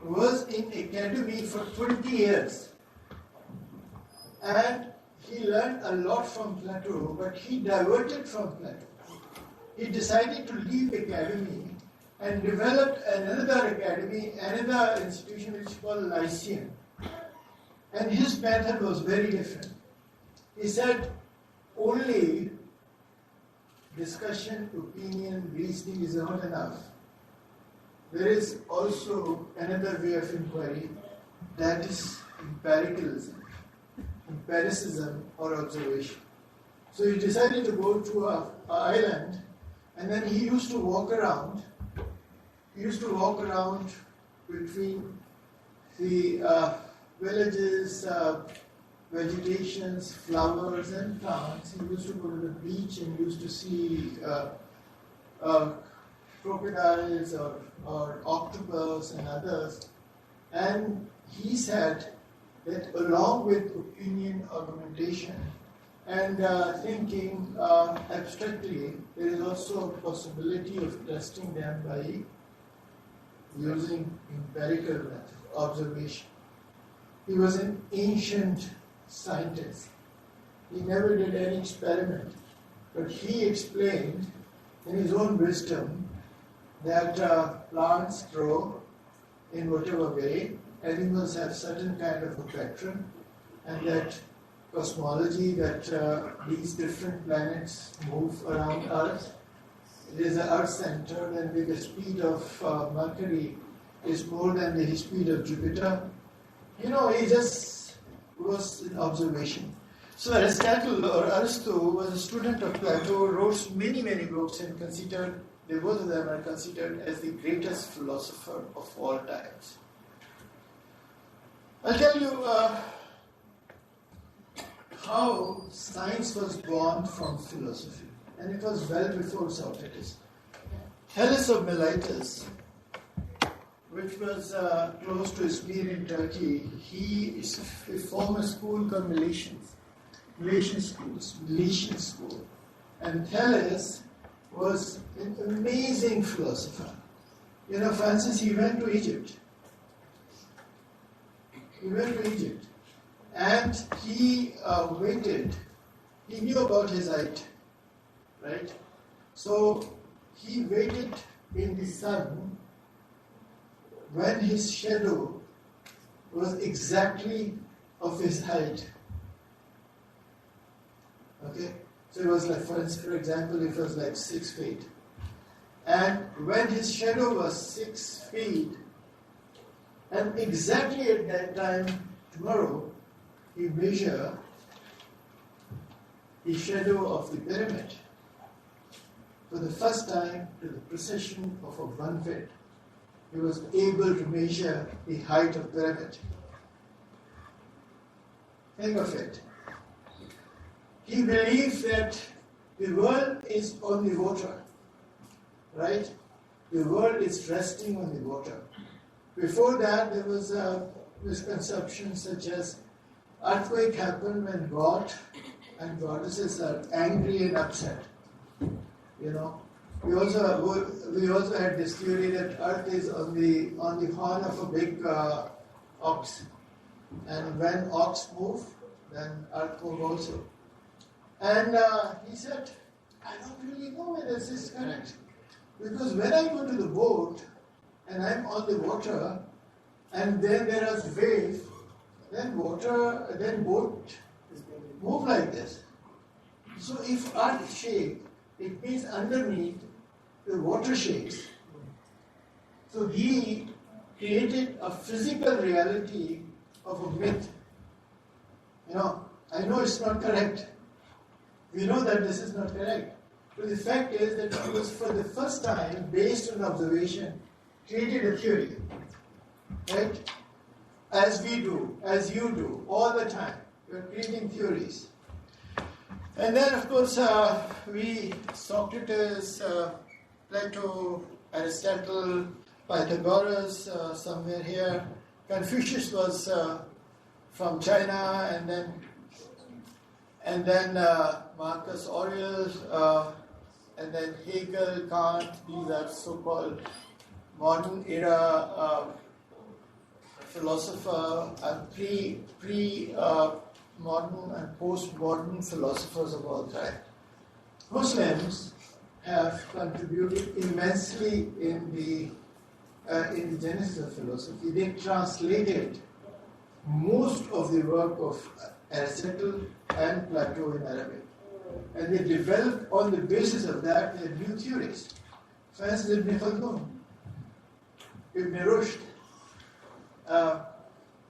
was in academy for 20 years. And he learned a lot from Plato, but he diverted from Plato. He decided to leave academy and developed another academy, another institution which is called Lyceum. And his method was very different. He said only discussion, opinion, reasoning is not enough. There is also another way of inquiry, that is empiricism or observation. So he decided to go to an island, and then he used to walk around. He used to walk around between the villages, vegetations, flowers and plants. He used to go to the beach and used to see crocodiles or octopus and others. And he said that along with opinion, argumentation, and thinking abstractly, there is also a possibility of testing them by using empirical method, observation. He was an ancient scientist. He never did any experiment, but he explained in his own wisdom that plants grow in whatever way, animals have certain kind of a pattern, and that cosmology, that these different planets move around Earth. It is the Earth center, and with the speed of Mercury is more than the speed of Jupiter. He just was in observation. So Aristotle or Aristo was a student of Plato, wrote many books, and considered, both of them are considered as the greatest philosopher of all times. I'll tell you how science was born from philosophy, and it was well before Socrates. Hellas of Miletus, which was close to Izmir in Turkey, he formed a school called Milesian school. And Thales was an amazing philosopher. For instance, he went to Egypt. And he waited. He knew about his height, right? So he waited in the sun when his shadow was exactly of his height. Okay? So it was like, for example, it was like 6 feet. And when his shadow was 6 feet, and exactly at that time, tomorrow, he measured the shadow of the pyramid. For the first time, to the precision of a 1 foot, he was able to measure the height of pyramid. Think of it. He believed that the world is on the water, right? The world is resting on the water. Before that, there was a misconception such as earthquake happened when God and goddesses are angry and upset. You know, we also had this theory that Earth is on the horn of a big ox, and when ox move, then Earth move also. And he said, I don't really know whether this is correct, because when I go to the boat and I'm on the water, and then there is wave, then boat move like this. So if Earth shake, it means underneath the water shakes. So he created a physical reality of a myth. You know, I know it's not correct. We know that this is not correct. But the fact is that he was for the first time, based on observation, created a theory. Right? As we do, as you do, all the time. We're creating theories. And then, of course, Socrates, Plato, Aristotle, Pythagoras, somewhere here. Confucius was from China, and then Marcus Aurelius, and then Hegel, Kant. These are so-called modern era philosopher and modern and post-modern philosophers of all time. Muslims have contributed immensely in the genesis of philosophy. They translated most of the work of Aristotle and Plato in Arabic, and they developed on the basis of that their new theories. For instance, Ibn Khaldun, Ibn Rushd,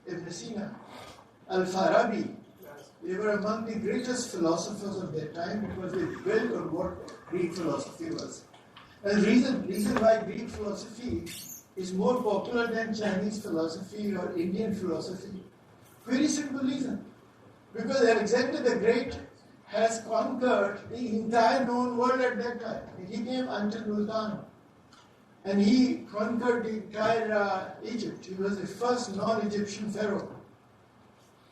Ibn Sina, Al-Farabi. They were among the greatest philosophers of their time because they built on what Greek philosophy was. And the reason why Greek philosophy is more popular than Chinese philosophy or Indian philosophy, very simple reason. Because Alexander the Great has conquered the entire known world at that time. He came until Multan. And he conquered the entire Egypt. He was the first non-Egyptian pharaoh.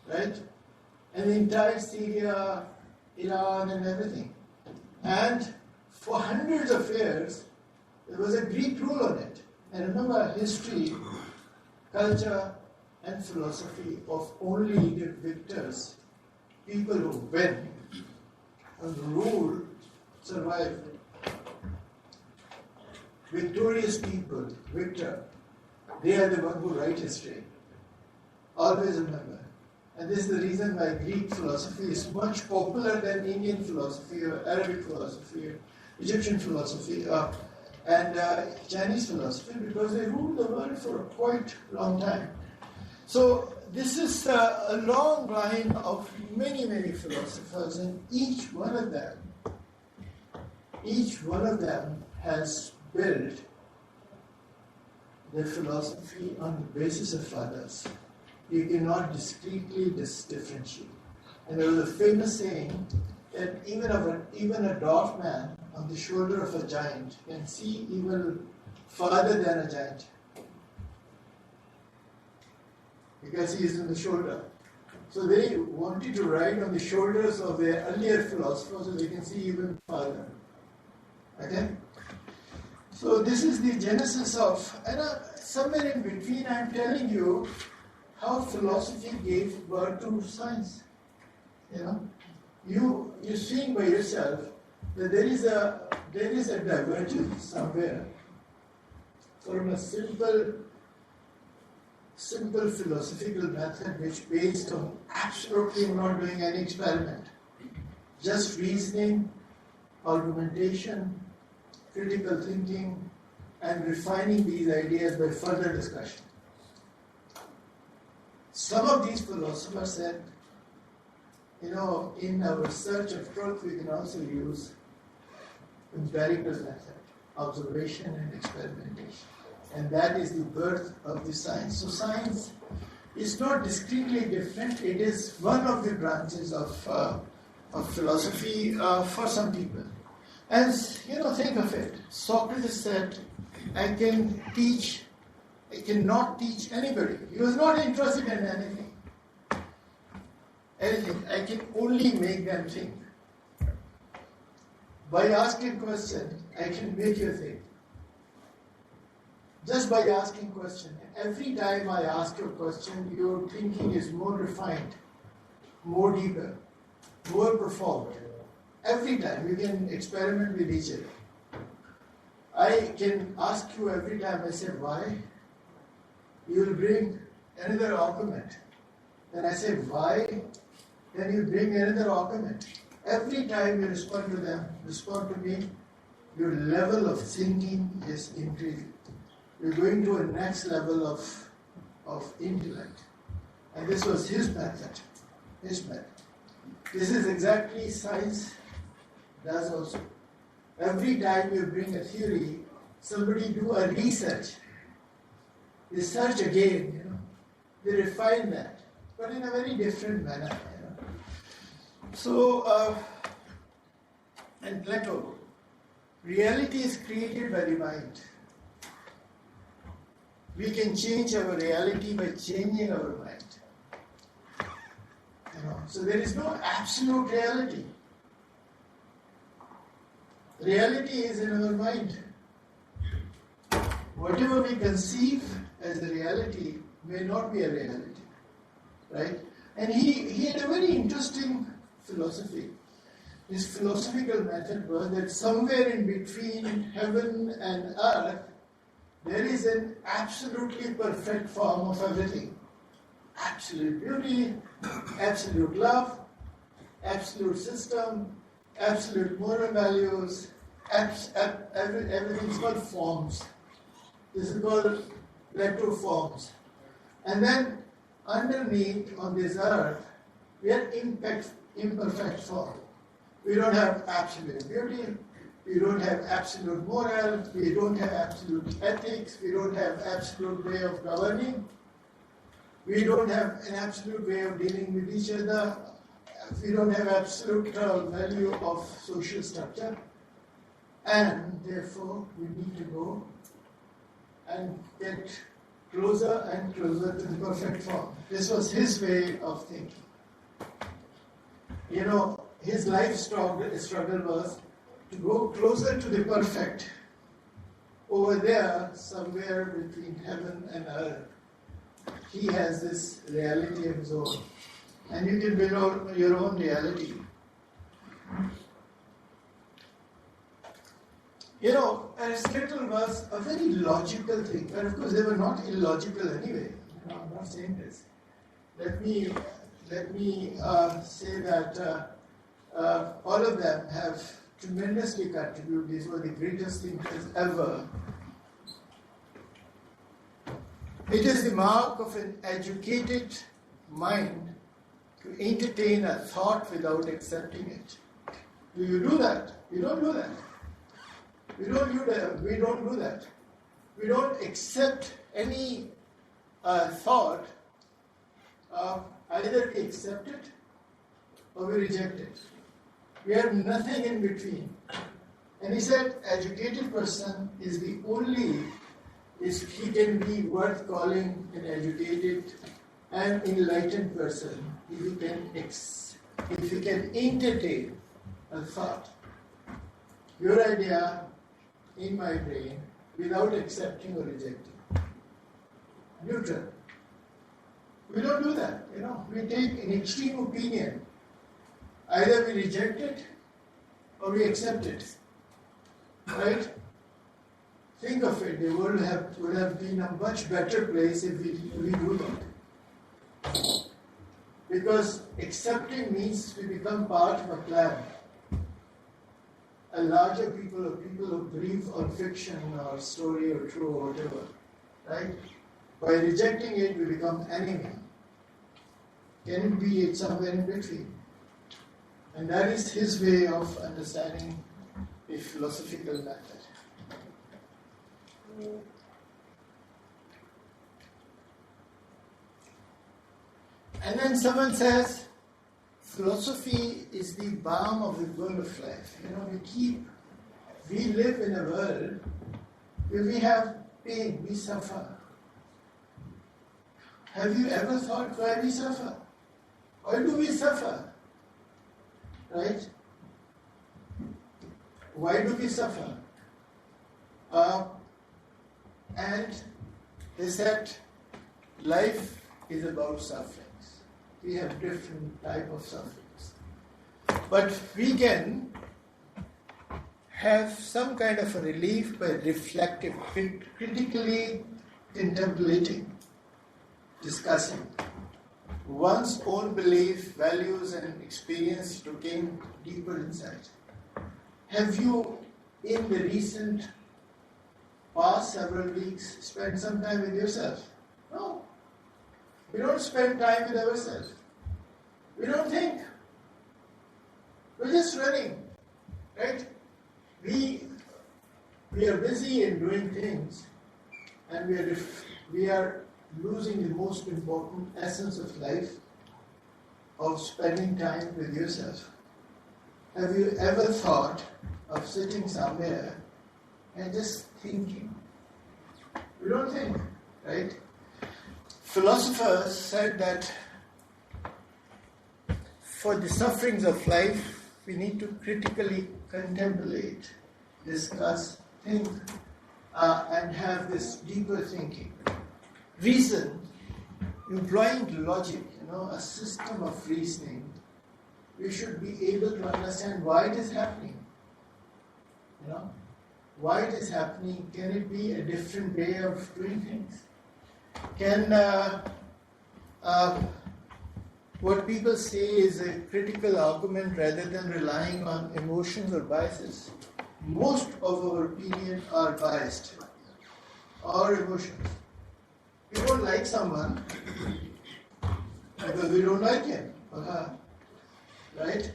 Right? And the entire Syria, Iran and everything. And for hundreds of years, there was a Greek rule on it. And remember, history, culture and philosophy of only the victors, people who win and rule, survive. Victorious people, victor, they are the ones who write history. Always remember. And this is the reason why Greek philosophy is much popular than Indian philosophy or Arabic philosophy or Egyptian philosophy and Chinese philosophy, because they ruled the world for a quite long time. So this is a long line of many, many philosophers, and each one of them has built their philosophy on the basis of others. You cannot discretely differentiate. And there was a famous saying that even a dwarf man on the shoulder of a giant can see even farther than a giant, because he is on the shoulder. So they wanted to ride on the shoulders of their earlier philosophers so they can see even farther. Okay? So this is the genesis of, and somewhere in between I'm telling you how philosophy gave birth to science. You know, you're seeing by yourself that there is a divergence somewhere from a simple philosophical method which based on absolutely not doing any experiment, just reasoning, argumentation, critical thinking, and refining these ideas by further discussion. Some of these philosophers said, in our search of truth, we can also use empirical method, observation and experimentation. And that is the birth of the science. So science is not discretely different. It is one of the branches of philosophy for some people. And, think of it. Socrates said, I cannot teach anybody. He was not interested in anything. anything. I can only make them think. By asking questions, I can make you think. Just by asking questions. Every time I ask you a question, your thinking is more refined, more deeper, more profound. Every time. You can experiment with each other. I can ask you every time I say why. You will bring another argument. Then I say why. Then you bring another argument. Every time you respond to them, respond to me, your level of thinking is increasing. You're going to a next level of intellect. And this was his method. His method. This is exactly science does also. Every time you bring a theory, somebody do a research. They search again, They refine that, but in a very different manner, So, and Plato, reality is created by the mind. We can change our reality by changing our mind. So there is no absolute reality. Reality is in our mind. Whatever we conceive as a reality may not be a reality, right? And he had a very interesting philosophy. His philosophical method was that somewhere in between heaven and earth, there is an absolutely perfect form of everything. Absolute beauty, absolute love, absolute system, absolute moral values, everything is called forms. This is called Plato forms. And then underneath on this earth, we are imperfect form. We don't have absolute beauty, we don't have absolute moral, we don't have absolute ethics, we don't have absolute way of governing, we don't have an absolute way of dealing with each other, we don't have absolute value of social structure, and therefore we need to go and get closer and closer to the perfect form. This was his way of thinking. His life struggle was to go closer to the perfect. Over there, somewhere between heaven and earth, he has this reality of his own. And you can build your own reality. Aristotle was a very logical thinker. And of course, they were not illogical anyway. I'm not saying this. Let me say that all of them have tremendously contributed. These were the greatest thinkers ever. It is the mark of an educated mind to entertain a thought without accepting it. Do you do that? You don't do that. We don't do that. We don't accept any thought. Either we accept it or we reject it. We have nothing in between. And he said, educated person is the only, he can be worth calling an educated and enlightened person if he can entertain a thought. Your idea in my brain without accepting or rejecting. Neutral. We don't do that, We take an extreme opinion. Either we reject it or we accept it. Right? Think of it. The world would have been a much better place if we do that. Because accepting means we become part of a plan. A larger people or people who believe on fiction or story or true or whatever. Right? By rejecting it, we become enemy. Can it be somewhere in between? And that is his way of understanding a philosophical method. And then someone says, philosophy is the balm of the world of life. We live in a world where we have pain, we suffer. Have you ever thought why we suffer? Why do we suffer? Right? Why do we suffer? And they said life is about sufferings. We have different type of sufferings. But we can have some kind of a relief by reflective, critically contemplating, discussing one's own belief, values and experience to gain deeper insight. Have you, in the recent past several weeks, spent some time with yourself? No. We don't spend time with ourselves. We don't think. We're just running, right? We are busy in doing things, and we are losing the most important essence of life, of spending time with yourself. Have you ever thought of sitting somewhere and just thinking? We don't think, right? Philosophers said that for the sufferings of life, we need to critically contemplate, discuss, think, and have this deeper thinking. Reason, employing logic, a system of reasoning, we should be able to understand why it is happening. Why it is happening? Can it be a different way of doing things? Can what people say is a critical argument rather than relying on emotions or biases? Most of our opinions are biased or emotions. We don't like someone because we don't like him or her, right?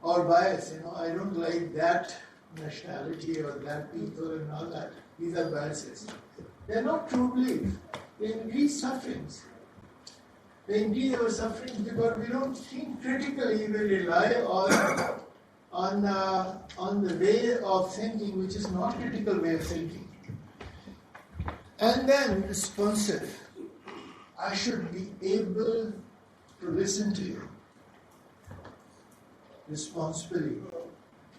Or bias, I don't like that nationality or that people and all that. These are biases. They're not true belief. They increase sufferings. They increase our sufferings because we don't think critically. We rely on the way of thinking which is not critical way of thinking. And then responsive. I should be able to listen to you responsibly.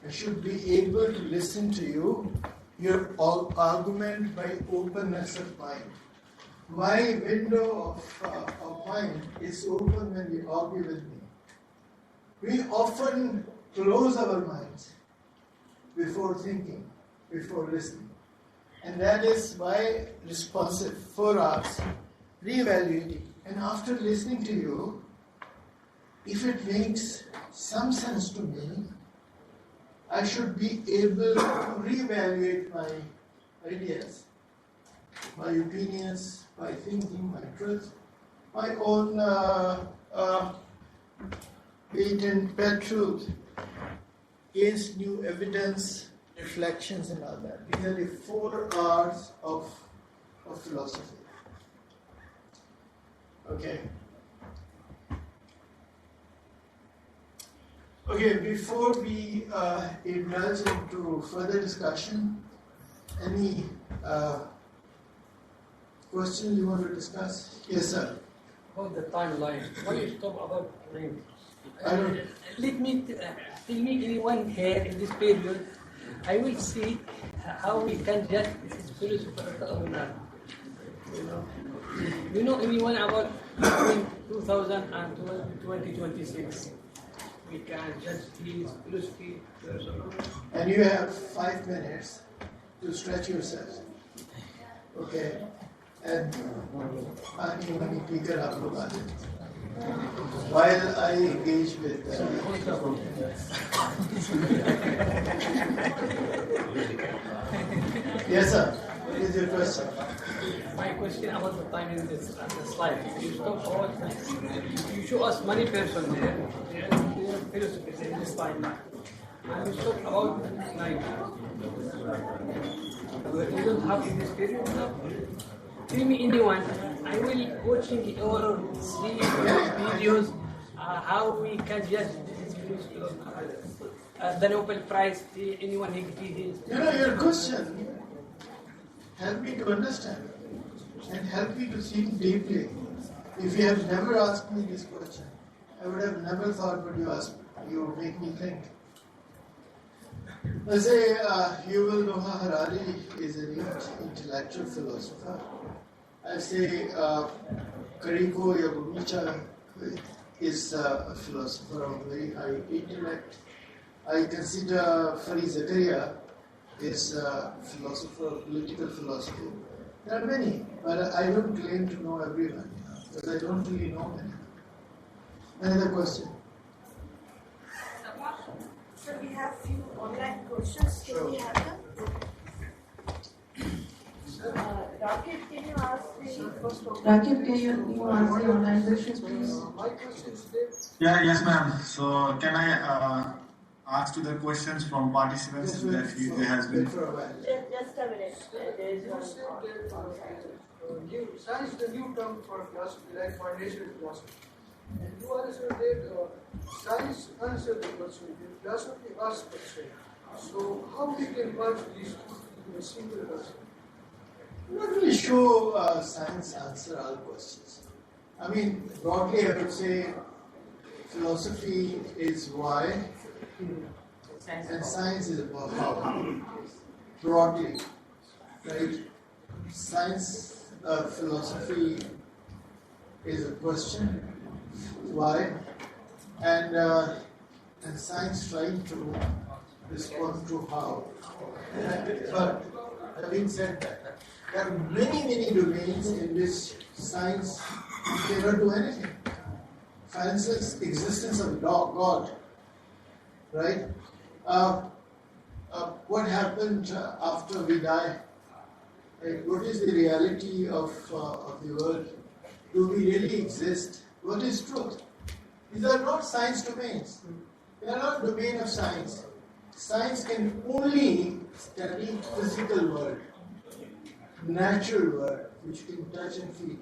I should be able to listen to you, your argument by openness of mind. My window of mind is open when you argue with me. We often close our minds before thinking, before listening. And that is why responsive for us, reevaluating. And after listening to you, if it makes some sense to me, I should be able to reevaluate my ideas, my opinions, my thinking, my truth, my own patent pet truth against new evidence, reflections and all that. These are the 4 R's of philosophy. Okay. Okay, before we indulge into further discussion, any questions you want to discuss? Yes, sir. About the timeline, why you stop about rain? I don't. Let me tell me anyone here in this period. I will see how we can judge this philosopher or not. You know anyone about 2000 and 2026? We can judge his philosophy. And you have 5 minutes to stretch yourself. Okay? And speaker up about it. While I engage with Yes, sir. What is your question? My question about the time in this slide. You talk about, you show us many persons there. Philosophy in this time. And you talk about 9. You don't have in this period now. Tell me anyone. I will watching or see videos how we can judge this philosophy. The Nobel Prize, anyone he gives. Your question help me to understand. and help me to think deeply. If you had never asked me this question, I would have never thought what you asked me. You make me think. I say, Yuval Noah Harari is an intellectual philosopher. I say, Kariko Yagumicha is a philosopher of very high intellect. I consider Farid Zakaria is a philosopher of political philosophy. There are many, but I don't claim to know everyone, because I don't really know many. Another question? So we have few online questions. Can we have them? Rakib, can you ask the first one? Rakib, can you ask the online questions, please? My question is this. Yeah, yes, ma'am. So, can I ask to the questions from participants if there has been? Just a minute. There is You one. said that science is the new term for philosophy, like for natural philosophy. And you also said science answers the question, philosophy asks the question. So how we can merge these two into a single person? I'm not really sure science answers all questions. I mean, broadly, I would say philosophy is why, and science is about how. Broadly, right? Science, philosophy is a question, why, and science trying to respond to how. But having said that, there are many domains in which science cannot do anything. For instance, existence of God, right? What happened after we die? Right? What is the reality of the world? Do we really exist? What is truth? These are not science domains. They are not domain of science. Science can only study physical world, natural world, which you can touch and feel,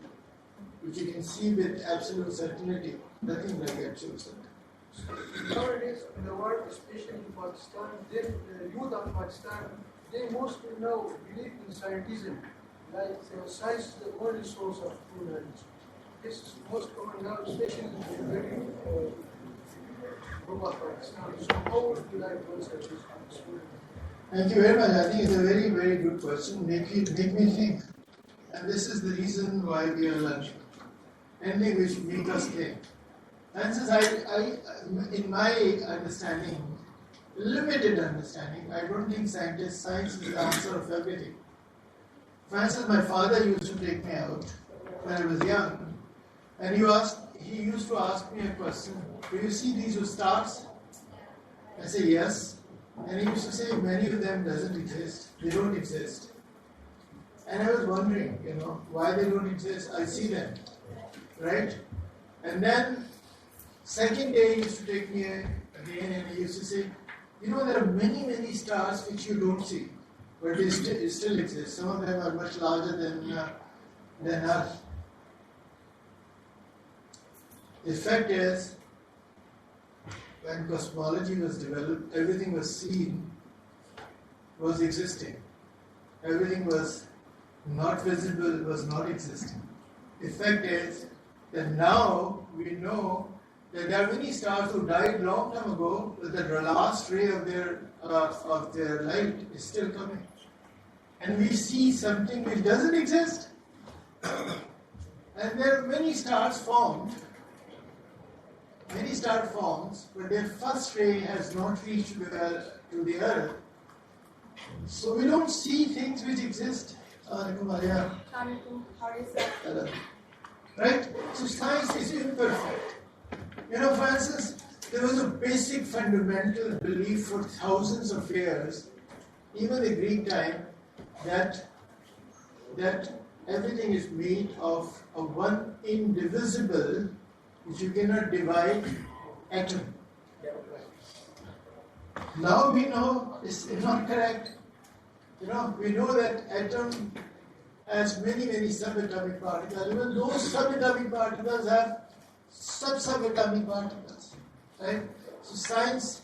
which you can see with absolute certainty, nothing like absolute certainty. Nowadays, in the world, especially in Pakistan, the youth of Pakistan, they mostly now believe in scientism. Like science is the only source of true knowledge. This is most common now, especially in the very group of Pakistan. So how would you like to answer this? Thank you very much. I think it's a very good question. Make me think. And this is the reason why we are learning. Anything which make us think. For instance, I in my understanding, limited understanding, I don't think science is the answer of everything. For instance, my father used to take me out when I was young, and he used to ask me a question, do you see these stars? I say yes. And he used to say many of them doesn't exist. They don't exist. And I was wondering, why they don't exist. I see them, right? And then second day he used to take me again and he used to say, there are many stars which you don't see, but they still exist. Some of them are much larger than Earth. The fact is, when cosmology was developed, everything was seen, was existing. Everything was not visible, was not existing. The fact is that now we know that there are many stars who died long time ago, but the last ray of their light is still coming. And we see something which doesn't exist. And there are many stars formed, but their first ray has not reached to the earth. So we don't see things which exist. Right? So science is imperfect. For instance, there was a basic fundamental belief for thousands of years, even the Greek time, that everything is made of a one indivisible, which you cannot divide, atom. Now we know it's not correct. We know that atom has many subatomic particles. Even those subatomic particles have subatomic particles. Right? So science,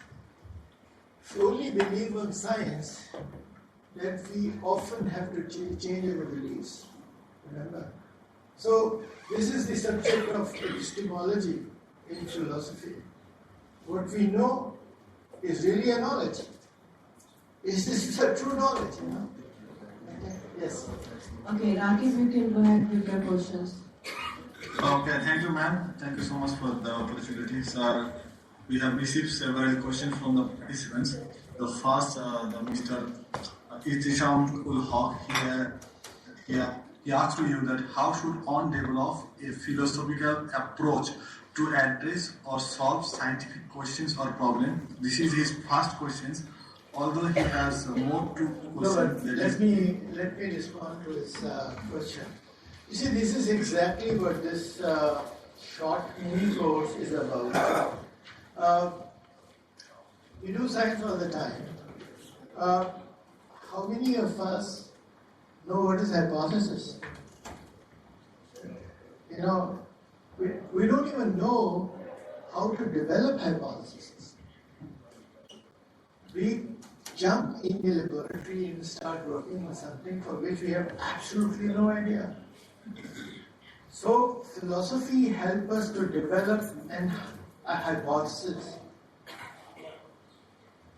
if you only believe in science, then we often have to change our beliefs. Remember? So this is the subject of epistemology in philosophy. What we know is really a knowledge. Is this a true knowledge? Okay. Yes. Okay, Rakib, you can go ahead with your questions. Okay, thank you, ma'am. Thank you so much for the opportunity. Sir, we have received several questions from the participants. The first, the Mr. Ihtisham ul Haq, he asked to you that how should one develop a philosophical approach to address or solve scientific questions or problems? This is his first question. Although he has more to questions. No, let me respond to his question. You see, this is exactly what this short mini course is about. We do science all the time. How many of us know what is hypothesis? You know, we don't even know how to develop hypotheses. We jump in the laboratory and start working on something for which we have absolutely no idea. So philosophy helps us to develop a hypothesis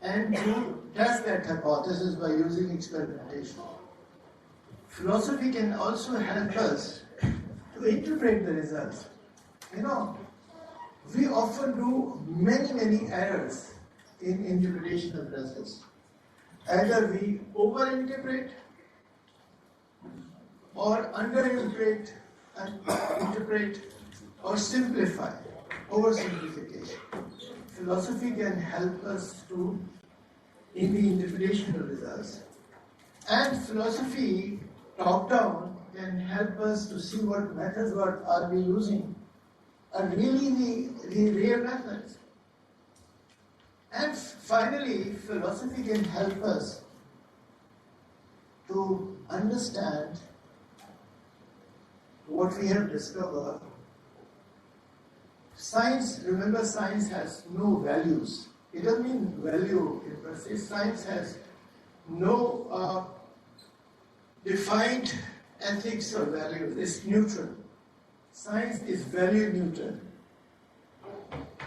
and to test that hypothesis by using experimentation. Philosophy can also help us to interpret the results. You know, we often do many errors in interpretation of results. Either we overinterpret or underinterpret and interpret or simplify, oversimplification. Philosophy can help us in the interpretation of results. And philosophy, top-down, can help us to see what methods are we using are really the real methods. And finally, philosophy can help us to understand what we have discovered. Science, remember, science has no values. It doesn't mean value in per se. Science has no defined ethics or values. It's neutral. Science is value neutral.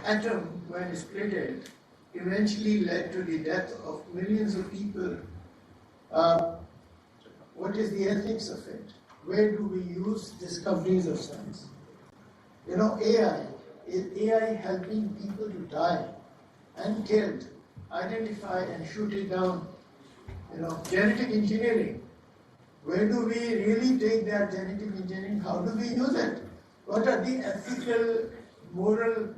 Atom, when splitted, eventually led to the death of millions of people. What is the ethics of it? Where do we use discoveries of science? You know, AI. Is AI helping people to die and killed, identify and shoot it down? You know, genetic engineering. Where do we really take that genetic engineering? How do we use it? What are the ethical, moral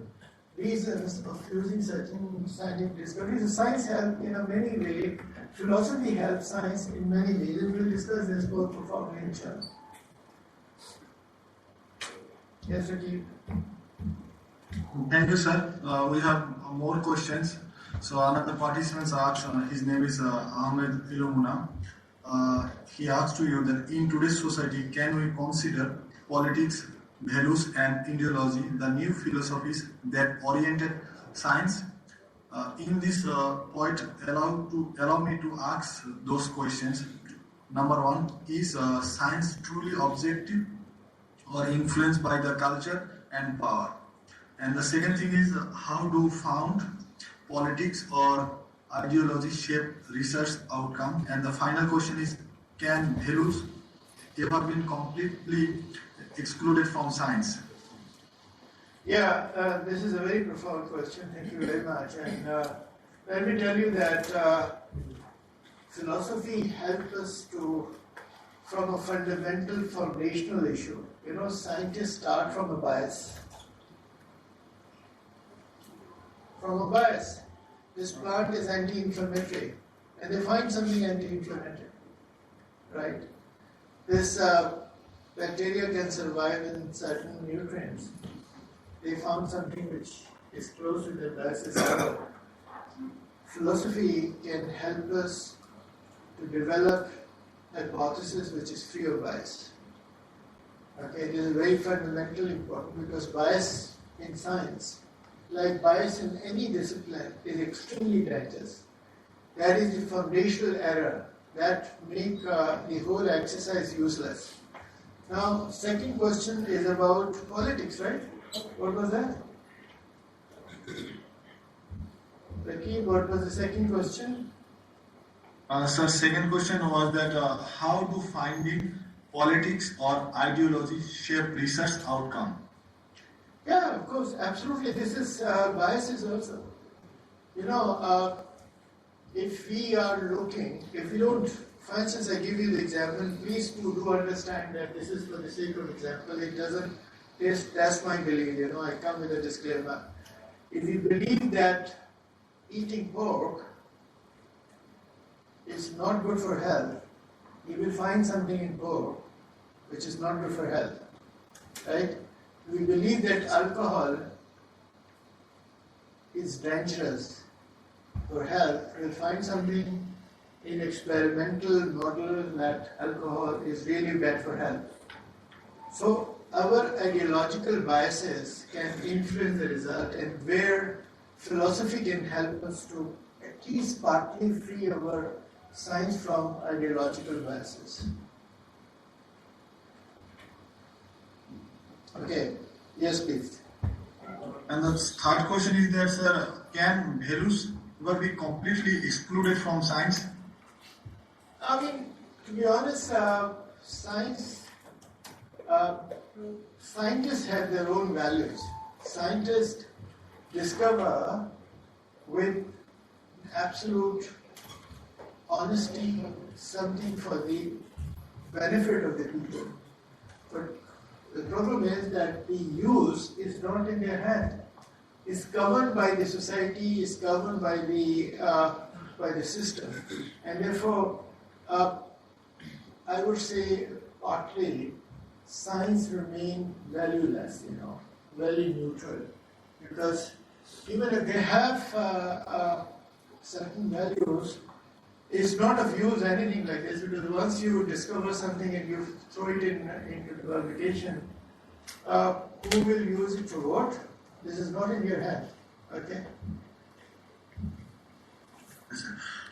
reasons of using certain scientific discoveries? Science helps in many ways. Philosophy helps science in many ways. And we'll discuss this both profoundly in turn. Yes, Rakib. Thank you, sir. We have more questions. So another participant asked, his name is Ahmed Ilumuna. He asked to you that in today's society, can we consider politics, values and ideology the new philosophies that oriented science? In this point, allow me to ask those questions. Number one, is science truly objective or influenced by the culture and power? And the second thing is, how do found politics or ideology shape research outcome? And the final question is, can values ever been completely excluded from science? Yeah, this is a very profound question. Thank you very much. And let me tell you that philosophy helps us from a fundamental foundational issue. You know, scientists start from a bias. From a bias. This plant is anti-inflammatory, and they find something anti-inflammatory, right? This bacteria can survive in certain nutrients. They found something which is close to the biases. Philosophy can help us to develop hypothesis which is free of bias. Okay, it is very fundamentally important because bias in science, like bias in any discipline, is extremely dangerous. That is the foundational error that make the whole exercise useless. Now, second question is about politics, right? What was that? Ricky, what was the second question? Sir, second question was that how do finding politics or ideology shape research outcome? Yeah, of course, absolutely. This is biases also. You know, if we are looking, if we don't, for instance, I give you the example, please do understand that this is for the sake of example. It doesn't, that's my belief, you know, I come with a disclaimer. If you believe that eating pork is not good for health, you will find something in pork which is not good for health, right? We believe that alcohol is dangerous for health, we'll find something in experimental model that alcohol is really bad for health. So our ideological biases can influence the result, and where philosophy can help us to at least partly free our science from ideological biases. Okay, yes please. And the third question is that, sir, can values ever be completely excluded from science? I mean, to be honest, scientists have their own values. Scientists discover with absolute honesty something for the benefit of the people. But the problem is that the use is not in their hand. It's governed by the society, it's governed by the system, and therefore, I would say partly science remain valueless, you know, very neutral, because even if they have certain values, it's not of use anything like this, because once you discover something and you throw it into the publication, who will use it for what? This is not in your hand, okay?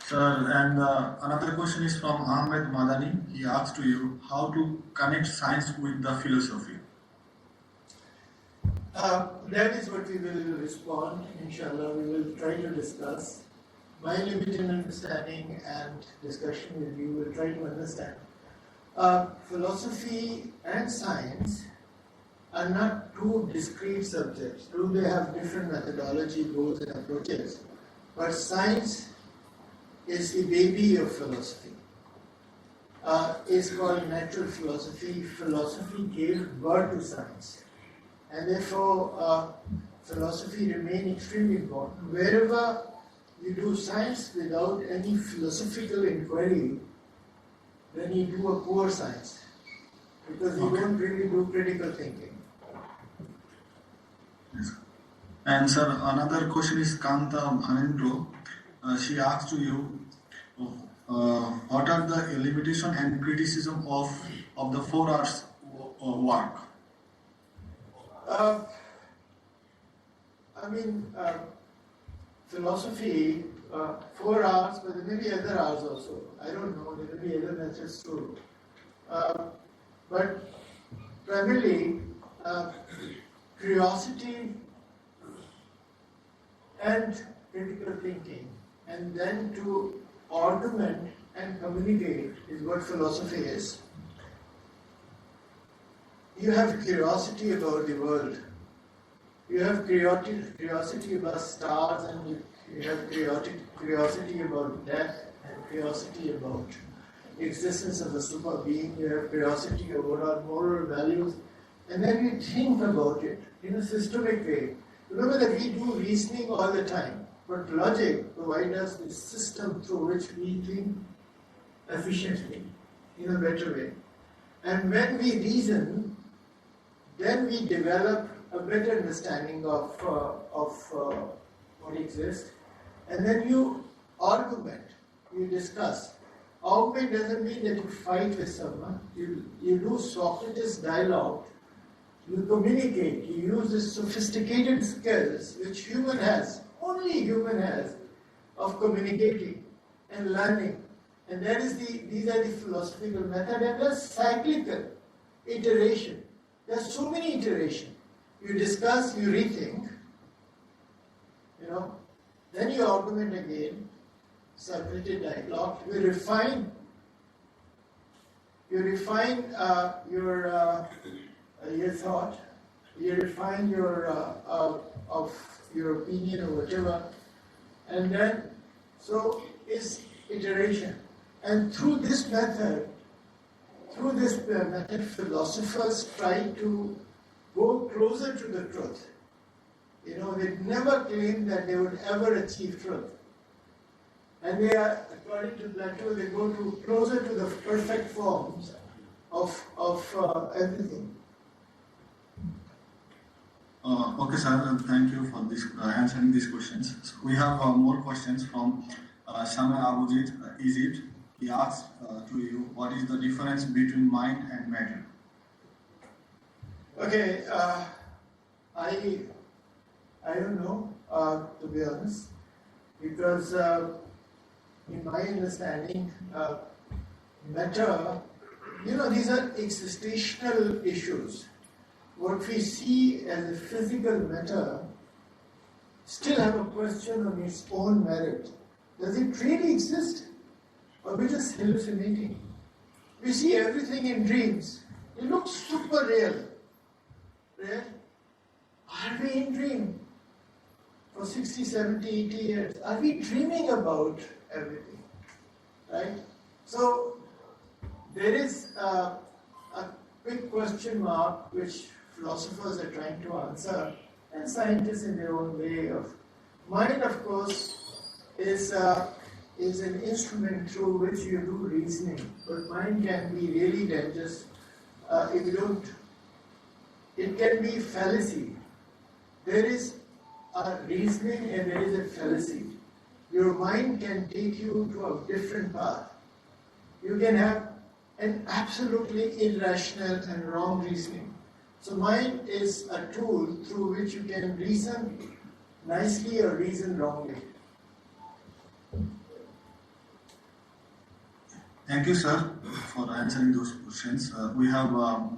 Sir, and another question is from Ahmed Madani. He asks to you how to connect science with the philosophy. That is what we will respond, inshallah. We will try to discuss. My limited understanding and discussion with you will try to understand. Philosophy and science are not two discrete subjects. True, they have different methodology, goals, and approaches. But science is the baby of philosophy. It's called natural philosophy. Philosophy gave birth to science. And therefore, philosophy remains extremely important. Wherever you do science without any philosophical inquiry, then you do a poor science. Because you don't really do critical thinking. And sir, another question is Kanta Anindro. She asks to you, what are the limitation and criticism of the 4 hours work? Philosophy, 4 hours, but there may be other hours also. I don't know, there may be other methods too. But primarily, curiosity and critical thinking, and then to argument and communicate is what philosophy is. You have curiosity about the world. You have curiosity about stars, and you have curiosity about death, and curiosity about existence of a super being. You have curiosity about our moral values, and then you think about it in a systemic way. Remember that we do reasoning all the time, but logic provides us the system through which we think efficiently, in a better way. And when we reason, then we develop a better understanding of what exists. And then you argument, you discuss. Argument doesn't mean that you fight with someone. You do Socrates dialogue. You communicate. You use the sophisticated skills which human has, only human has, of communicating and learning. And that is these are the philosophical method, and they're cyclical. iteration. There's so many iterations. You discuss, you rethink, then you argument again, separated dialogue, you refine your thought, you refine your opinion or whatever, and then so is iteration. And through this method, philosophers try to go closer to the truth. They never claim that they would ever achieve truth. And they are, according to Plato, they go to closer to the perfect forms of everything. Okay, sir. Thank you for this answering these questions. So we have more questions from Shama Abujit, Egypt. He asks to you, what is the difference between mind and matter? Okay, I don't know, to be honest, because in my understanding, matter, these are existential issues. What we see as a physical matter still have a question on its own merit. Does it really exist? Or we just hallucinating? We see everything in dreams. It looks super real. Real? Are we in dream? For 60, 70, 80 years, are we dreaming about everything? Right? So, there is a big question mark which philosophers are trying to answer, and scientists in their own way of. Mind, of course, is an instrument through which you do reasoning, but mind can be really dangerous if you don't. It can be fallacy. There is a reasoning and there is a fallacy. Your mind can take you to a different path. You can have an absolutely irrational and wrong reasoning. So mind is a tool through which you can reason nicely or reason wrongly. Thank you, sir, for answering those questions. We have more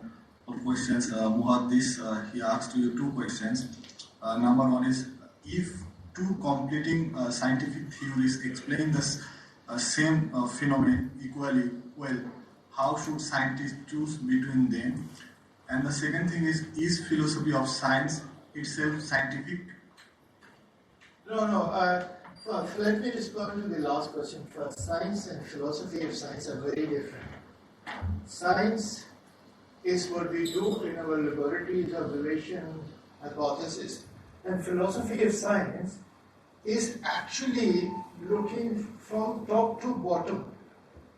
questions. Muhaddis, he asked you two questions. Number one is, if two competing scientific theories explain the same phenomenon equally well, how should scientists choose between them? And the second thing is philosophy of science itself scientific? No. Let me respond to the last question first. Science and philosophy of science are very different. Science is what we do in our laboratories, observation, hypothesis. And philosophy of science is actually looking from top to bottom,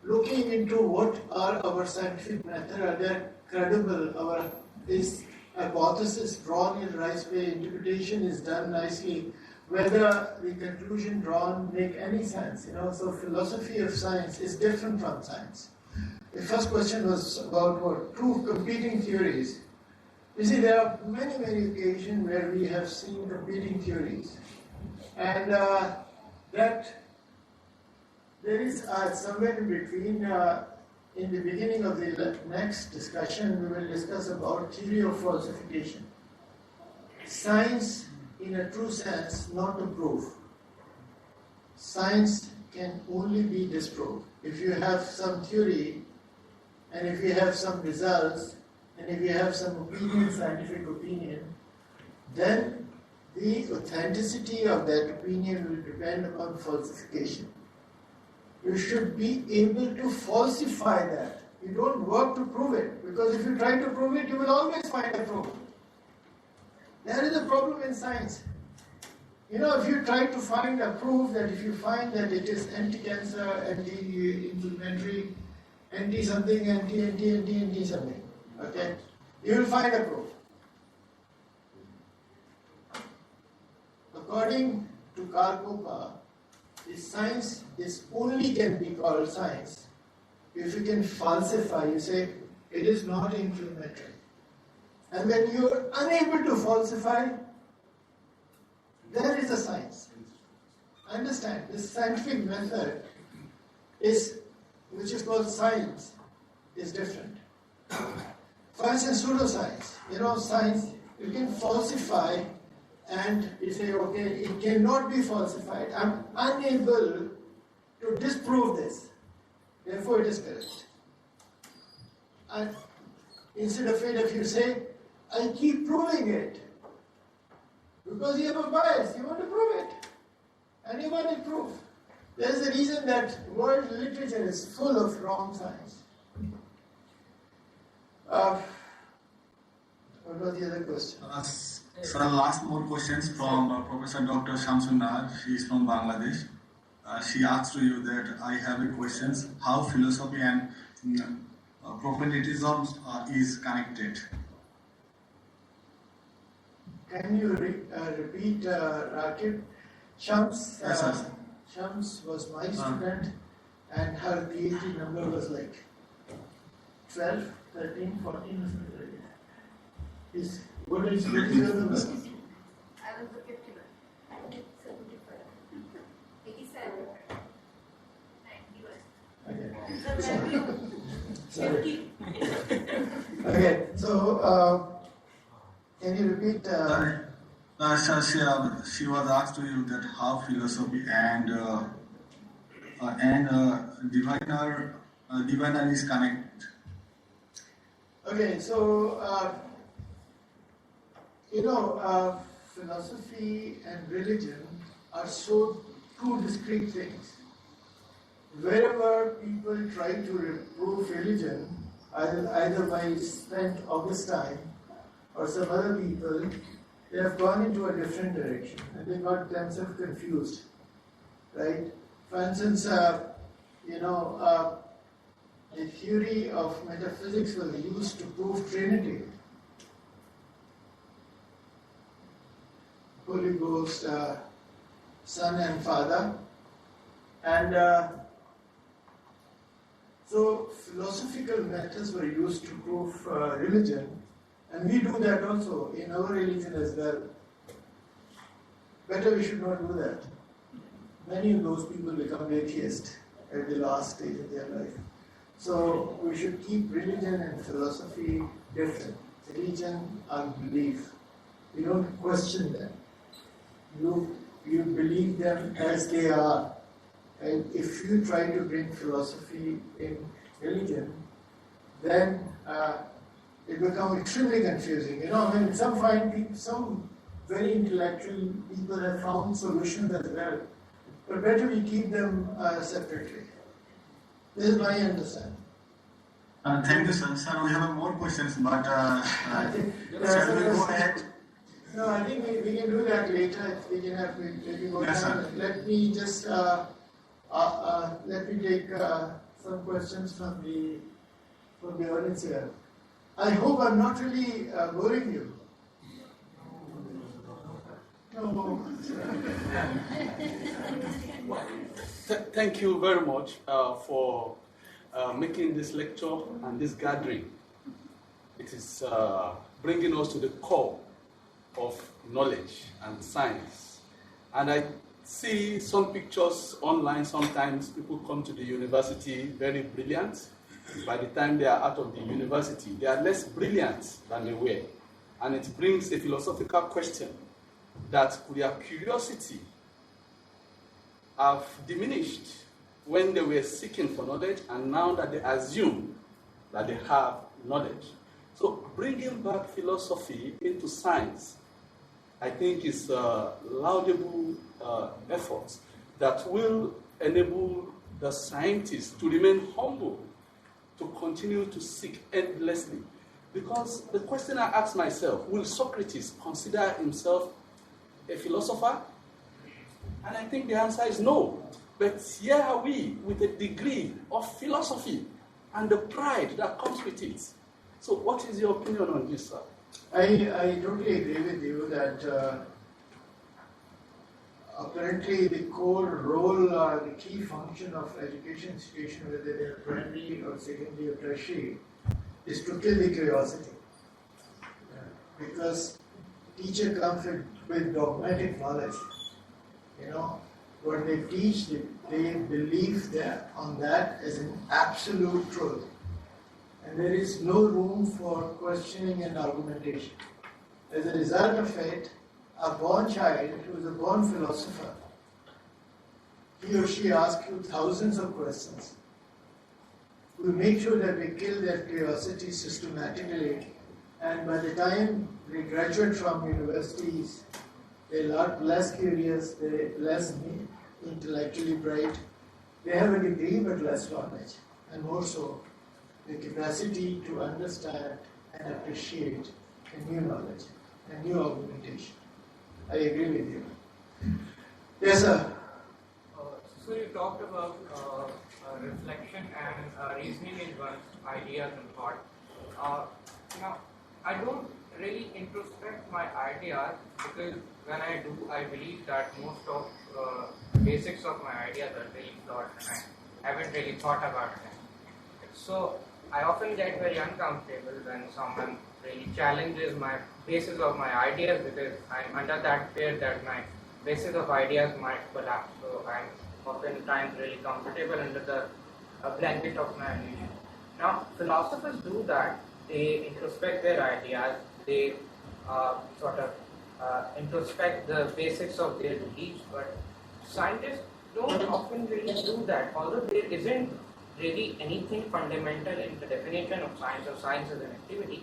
looking into what are our scientific methods, are they credible, is hypothesis drawn in the right way, interpretation is done nicely, whether the conclusion drawn make any sense. So philosophy of science is different from science. The first question was about what? Two competing theories. You see, there are many occasions where we have seen competing theories. And that there is somewhere in between, in the beginning of the next discussion, we will discuss about theory of falsification. Science, in a true sense, not to prove. Science can only be disproved. If you have some theory, and if you have some results, and if you have some opinion, scientific opinion, then the authenticity of that opinion will depend upon falsification. You should be able to falsify that. You don't work to prove it, because if you try to prove it, you will always find a proof. There is a problem in science. If you try to find a proof that if you find that it is anti-cancer, anti-inflammatory, anti-something, anti-something, okay, you will find a proof. According to Karl Popper, science only can be called science if you can falsify. You say it is not inflammatory. And when you are unable to falsify, there is a science. Understand, this scientific method which is called science, is different. For for instance, pseudoscience. Science, you can falsify and you say, okay, it cannot be falsified. I'm unable to disprove this. Therefore, it is correct. And instead of it, if you say, I keep proving it, because you have a bias, you want to prove it. And you want to prove. There is a reason that world literature is full of wrong science. What was the other question? Sir, last more questions from Professor Dr. Shamsun Nahar. She is from Bangladesh. She asks to you that I have a question. How philosophy and propaganditism is connected? Can you repeat, Rakib? Shams, Yes, sir. Shams was my student, and her PhD number was like 12, 13, 14 or something like that. What is your number? I was the 51. 87. 91. Sorry. Okay, so can you repeat? She was asked to you that how philosophy and diviner is connected. Okay, so philosophy and religion are so two discrete things. Wherever people try to reprove religion, either by St. Augustine or some other people, they have gone into a different direction and they got themselves confused, right? For instance, the theory of metaphysics was used to prove Trinity. Holy Ghost, Son and Father. And so philosophical methods were used to prove religion, and we do that also in our religion as well. Better we should not do that. Many of those people become atheists at the last stage of their life. So we should keep religion and philosophy different. Religion are belief. You don't question them. You believe them as they are. And if you try to bring philosophy in religion, then it becomes extremely confusing. Some very intellectual people have found solutions as well. But better we keep them separately. This is my understanding. Thank you, sir. Sir, we have more questions, but I think shall we go ahead? No, I think we can do that later. We can have maybe more Yes, time. sir. Let me just let me take some questions from the audience here. I hope I'm not really boring you. No. Thank you very much for making this lecture and this gathering. It is bringing us to the core of knowledge and science. And I see some pictures online. Sometimes people come to the university very brilliant. By the time they are out of the university, they are less brilliant than they were. And it brings a philosophical question that their curiosity have diminished when they were seeking for knowledge, and now that they assume that they have knowledge. So bringing back philosophy into science, I think, is a laudable effort that will enable the scientists to remain humble, to continue to seek endlessly. Because the question I ask myself, will Socrates consider himself a philosopher? And I think the answer is no. But here are we with a degree of philosophy and the pride that comes with it. So what is your opinion on this, sir? I totally agree with you that apparently the core role, the key function of education institution, whether they are primary or secondary or tertiary, is to kill the curiosity. Because teacher comes with dogmatic knowledge. What they teach, they believe that on that as an absolute truth. and there is no room for questioning and argumentation. As a result of it, a born child who is a born philosopher, he or she asks you thousands of questions. We make sure that we kill their curiosity systematically, and by the time they graduate from universities, they're a lot less curious, they're less intellectually bright. They have a degree but less knowledge, and more so, the capacity to understand and appreciate a new knowledge, a new argumentation. I agree with you. Yes, sir. So you talked about reflection and reasoning in one's ideas and thought. Now, I don't really introspect my ideas because when I do, I believe that most of basics of my ideas are really flawed and I haven't really thought about them. So I often get very uncomfortable when someone really challenges my basis of my ideas because I'm under that fear that my basis of ideas might collapse. So I'm oftentimes really comfortable under the blanket of my illusion. Now, philosophers do that. They introspect their ideas. They introspect the basics of their beliefs. But scientists don't often really do that. Although there isn't really anything fundamental in the definition of science or science as an activity,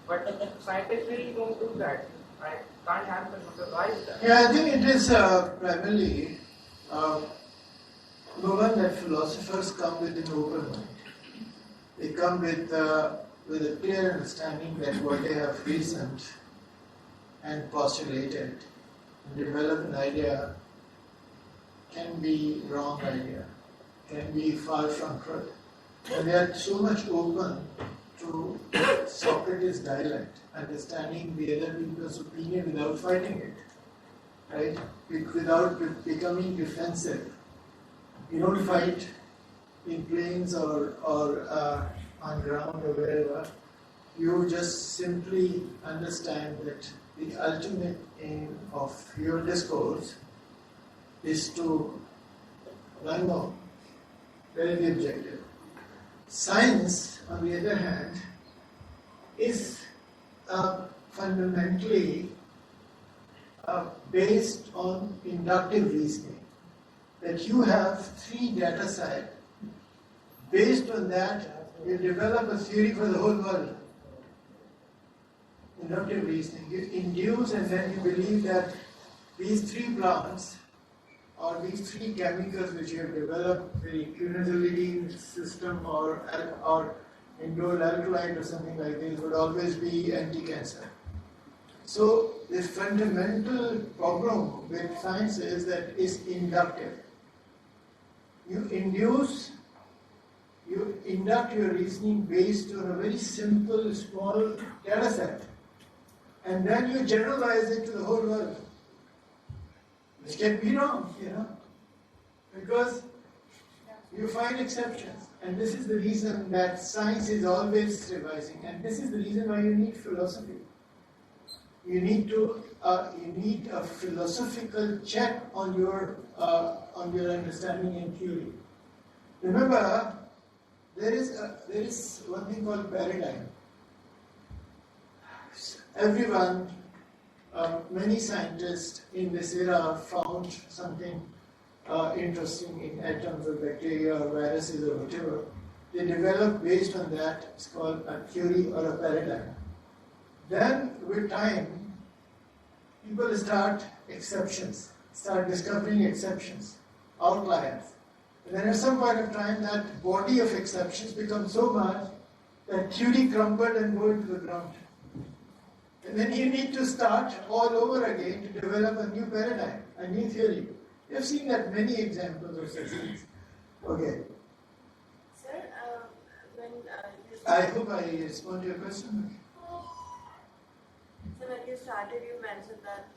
but scientists really don't do that. I can't help but surprise that. Yeah, I think it is primarily proven that philosophers come with an open mind. They come with a clear understanding that what they have reasoned and postulated and developed an idea can be wrong idea, can be far from truth. And they are so much open to Socrates' dialect, understanding the other people's opinion without fighting it, right? Without becoming defensive. You don't fight in planes or on ground or wherever. You just simply understand that the ultimate aim of your discourse is to learn more. Very objective. Science, on the other hand, is fundamentally based on inductive reasoning. That you have three data sets. Based on that, you develop a theory for the whole world. Inductive reasoning. You induce and then you believe that these three plants or these three chemicals which you have developed, the quinidine system or indole alkaloid or something like this, would always be anti-cancer. So the fundamental problem with science is that it's inductive. You induct your reasoning based on a very simple, small data set. And then you generalize it to the whole world. Which can be wrong, because you find exceptions. And this is the reason that science is always revising. And this is the reason why you need philosophy. You need a philosophical check on your understanding and theory. Remember, there is one thing called paradigm. Everyone, many scientists in this era found something interesting in atoms or bacteria or viruses or whatever. They develop based on that. It's called a theory or a paradigm. Then, with time, people start discovering exceptions, outliers. And then at some point of time, that body of exceptions becomes so much that theory crumbled and go into the ground. And then you need to start all over again to develop a new paradigm, a new theory. You have seen that many examples of such things. Okay. Sir, I hope I respond to your question. So when you started, you mentioned that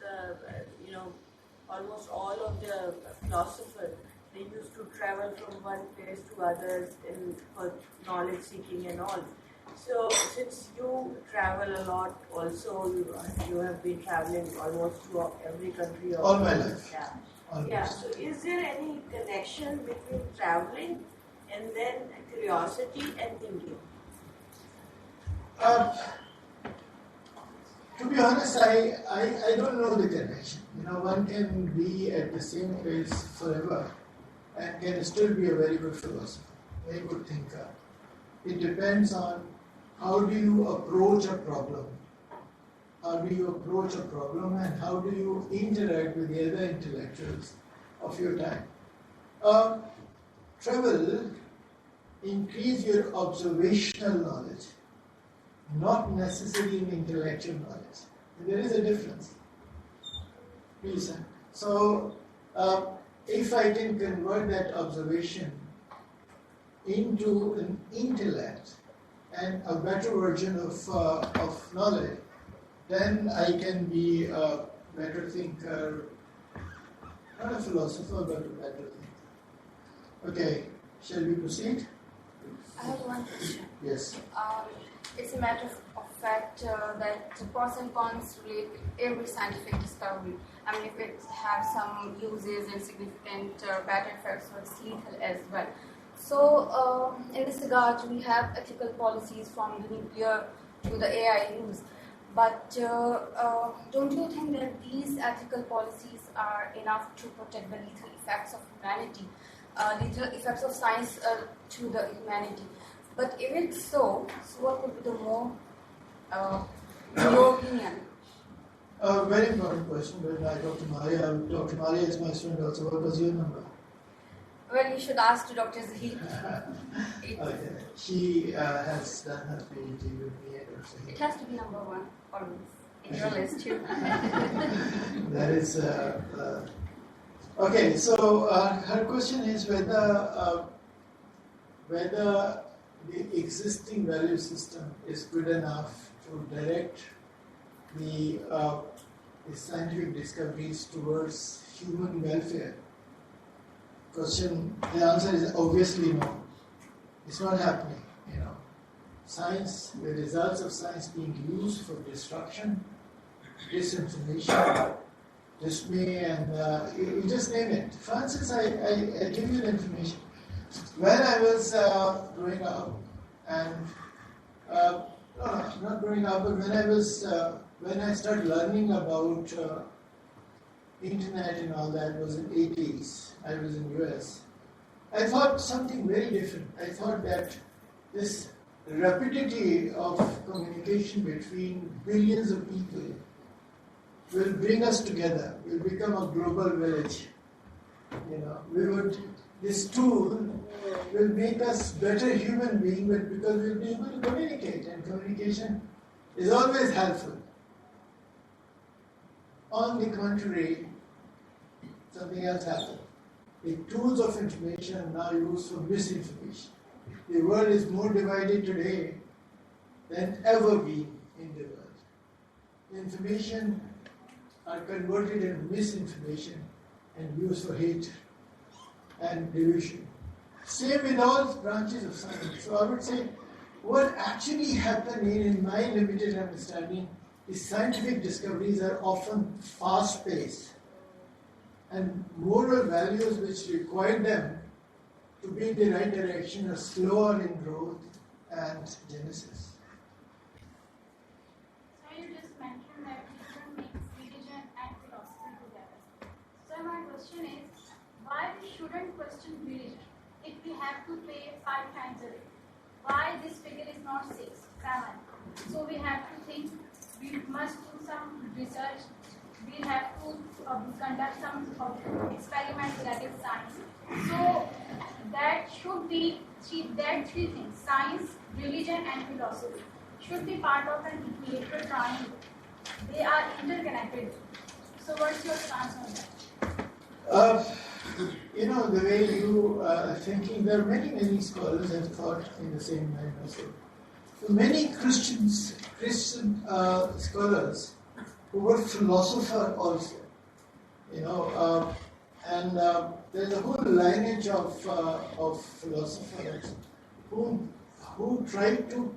almost all of the philosophers, they used to travel from one place to others for knowledge seeking and all. So since you travel a lot, also you have been traveling almost to every country. All my life. Yeah. Almost. Yeah. So is there any connection between traveling and then curiosity and thinking? To be honest, I don't know the connection. One can be at the same place forever and can still be a very good philosopher, very good thinker. It depends on how do you approach a problem. How do you approach a problem and how do you interact with the other intellectuals of your time. Travel increase your observational knowledge, not necessarily in intellectual knowledge. And there is a difference. Please. So, if I can convert that observation into an intellect and a better version of knowledge, then I can be a better thinker, not a philosopher, but a better thinker. Okay, shall we proceed? I have one question. Yes. It's a matter of fact that the pros and cons relate with every scientific discovery. I mean, if it has some uses and significant bad effects, or it's lethal as well. So, in this regard, we have ethical policies from the nuclear to the AI use. But don't you think that these ethical policies are enough to protect the lethal effects of humanity, lethal effects of science to the humanity? But if it's so what would be the more, in your opinion? Very important question, but I talked to Maria. Dr. Maria is my student also. What was your number? Well, you should ask to Dr. Zahid. Okay. She has done her PhD with me at Dr. It has to be number one, always, in your list too. That is... okay, so her question is whether the existing value system is good enough to direct the scientific discoveries towards human welfare. The answer is obviously no. It's not happening. Science, the results of science being used for destruction, disinformation, dismay, and you just name it. For instance, I give you the information. When I was growing up, and no, not growing up, but when I started learning about internet and all that was in 80s. I was in US. I thought something very different. I thought that this rapidity of communication between billions of people will bring us together. We'll become a global village. This tool will make us better human beings, but because we'll be able to communicate, and communication is always helpful. On the contrary, something else happened. The tools of information are now used for misinformation. The world is more divided today than ever been in the world. Information are converted into misinformation and used for hate and division. Same with all branches of science. So I would say what actually happened in my limited understanding is scientific discoveries are often fast-paced, and moral values which require them to be in the right direction are slower in growth and genesis. So you just mentioned that we shouldn't mix religion and philosophy together. So my question is, why we shouldn't question religion if we have to pray 5 times a day? Why this figure is not 6, 7? So we have to think, we must do some research, we have to conduct some experiments related to science. So that should be, that 3 things, science, religion and philosophy, should be part of an equilibrium triangle. They are interconnected. So what's your stance on that? The way you are thinking, there are many scholars have thought in the same manner. So many Christian scholars who were philosophers also, and there's a whole lineage of philosophers who tried to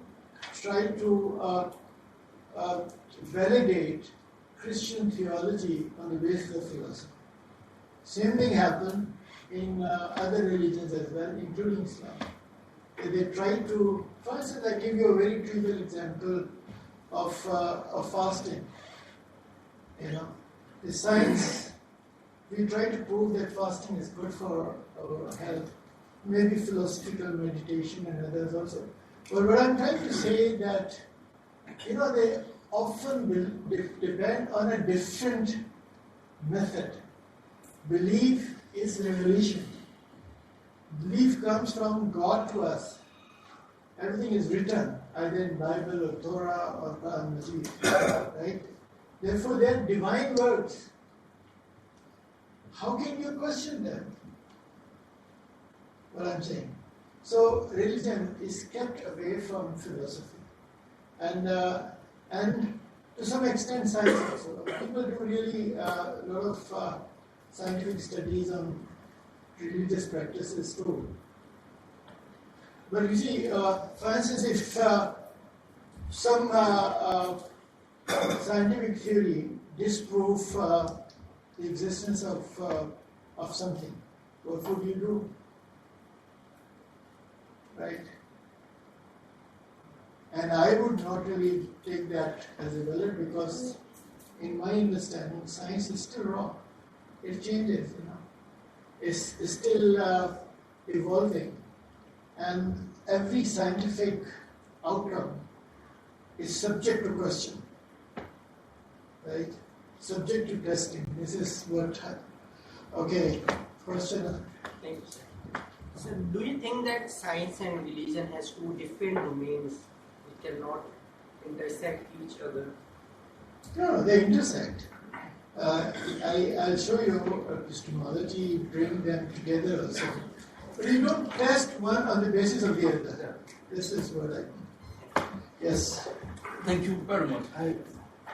validate Christian theology on the basis of philosophy. Same thing happened in other religions as well, including Islam. they try to, for instance, I give you a very trivial example of fasting. The science, we try to prove that fasting is good for our health, maybe philosophical meditation and others also. But what I'm trying to say is that, they often will depend on a different method. Belief is revelation. Belief comes from God to us. Everything is written, either in Bible or Torah or Quran Majid, right? Therefore, they are divine words. How can you question them? What I'm saying. So, religion is kept away from philosophy, and to some extent, science also. People do really a lot of scientific studies on religious practices too. But you see, for instance, if some scientific theory disprove the existence of something, what would you do? Right? And I would not really take that as a valid, because in my understanding, science is still wrong. It changes, It's still evolving. And every scientific outcome is subject to question, right? Subject to testing. This is what. Okay, question. Thank you, sir. So, do you think that science and religion has two different domains which cannot intersect each other? No, they intersect. I'll show you epistemology, bring them together also. But you don't test one on the basis of the other. This is what I mean. Yes. Thank you very much.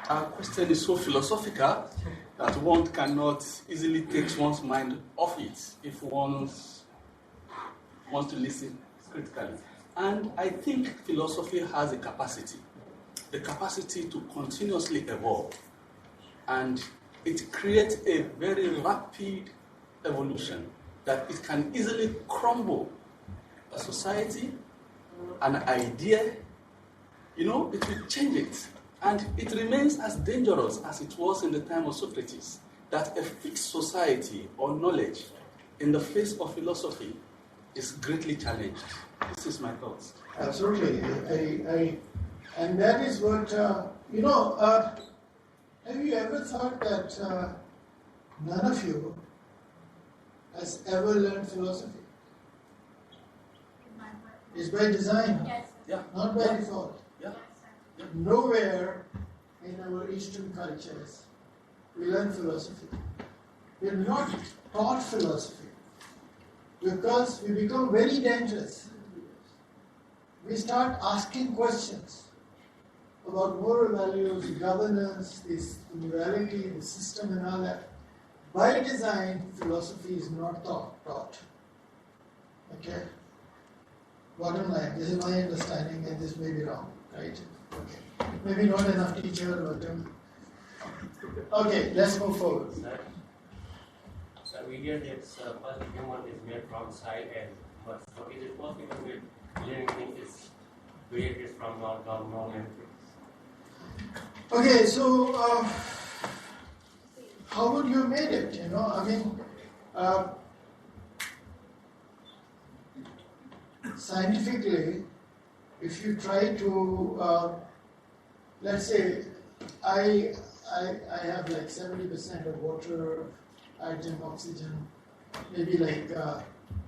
Our question is so philosophical that one cannot easily take one's mind off it if one wants to listen critically. And I think philosophy has the capacity to continuously evolve. And it creates a very rapid evolution that it can easily crumble a society, an idea, it will change it. And it remains as dangerous as it was in the time of Socrates, that a fixed society or knowledge in the face of philosophy is greatly challenged. This is my thoughts. Absolutely. And that is what, have you ever thought that none of you has ever learned philosophy? It's by design, Yes. not by default. Nowhere in our Eastern cultures we learn philosophy. We're not taught philosophy because we become very dangerous. We start asking questions about moral values, governance, this morality, the system and all that. By design, philosophy is not taught. Okay? Bottom line, this is my understanding and this may be wrong, right? Okay. Maybe not enough teacher, but okay, let's move forward. So we hear that first human is made from side and mud. So is it possible that living thing is created from non-living things? Okay, so how would you have made it? Scientifically, if you try to, let's say, I have like 70% of water, hydrogen, oxygen, maybe like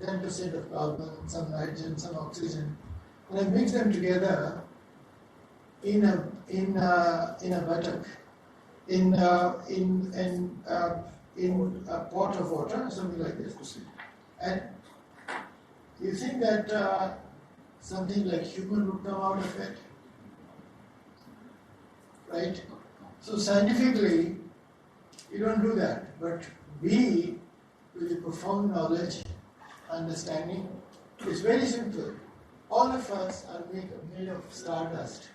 10% of carbon, some nitrogen, some oxygen, and I mix them together in a buttock, in a pot of water, something like this, and you think that something like human would come out of it, right? So scientifically, you don't do that, but we, with the profound knowledge, understanding, it's very simple. All of us are made of stardust.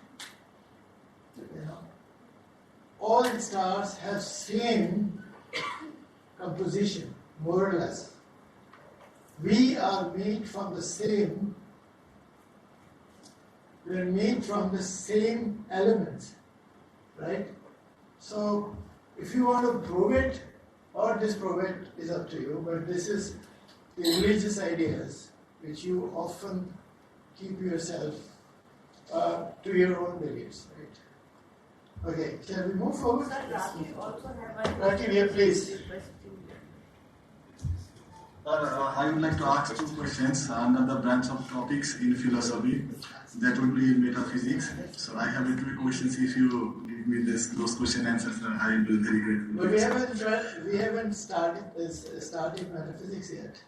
All stars have same composition, more or less. We are made from the same They're made from the same elements, right? So if you want to prove it or disprove it is up to you, but this is the religious ideas which you often keep yourself to your own beliefs, right? Okay, shall we move forward? Sir, Rakib also have Rakib, here, please. I would like to ask two questions under the branch of topics in philosophy. That would be metaphysics. So I have two questions. If you give me those question answers, I will be very grateful. But we haven't started metaphysics yet.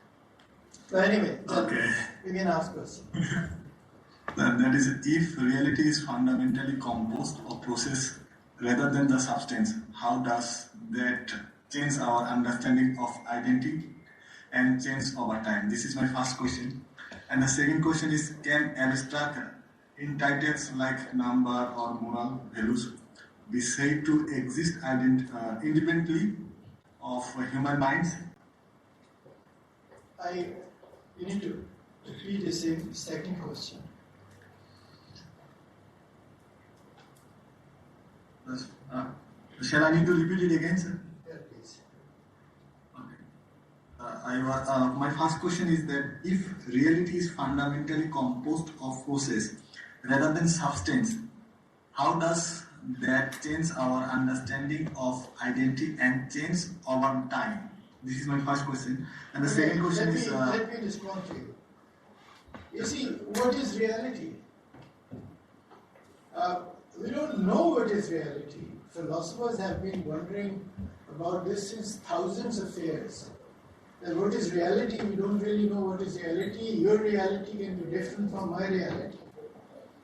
So anyway, okay. We can ask questions. That is, if reality is fundamentally composed of process rather than the substance, how does that change our understanding of identity and change over time? This is my first question. And the second question is, can abstract entities like number or moral values be said to exist independently of human minds? You need to repeat the second question. Shall I need to repeat it again, sir? Yeah, please. Okay. My first question is that if reality is fundamentally composed of process rather than substance, how does that change our understanding of identity and change over time? This is my first question. And the second question is... Let me respond to you. You see, what is reality? We don't know what is reality. Philosophers have been wondering about this since thousands of years. And what is reality? We don't really know what is reality. Your reality can be different from my reality.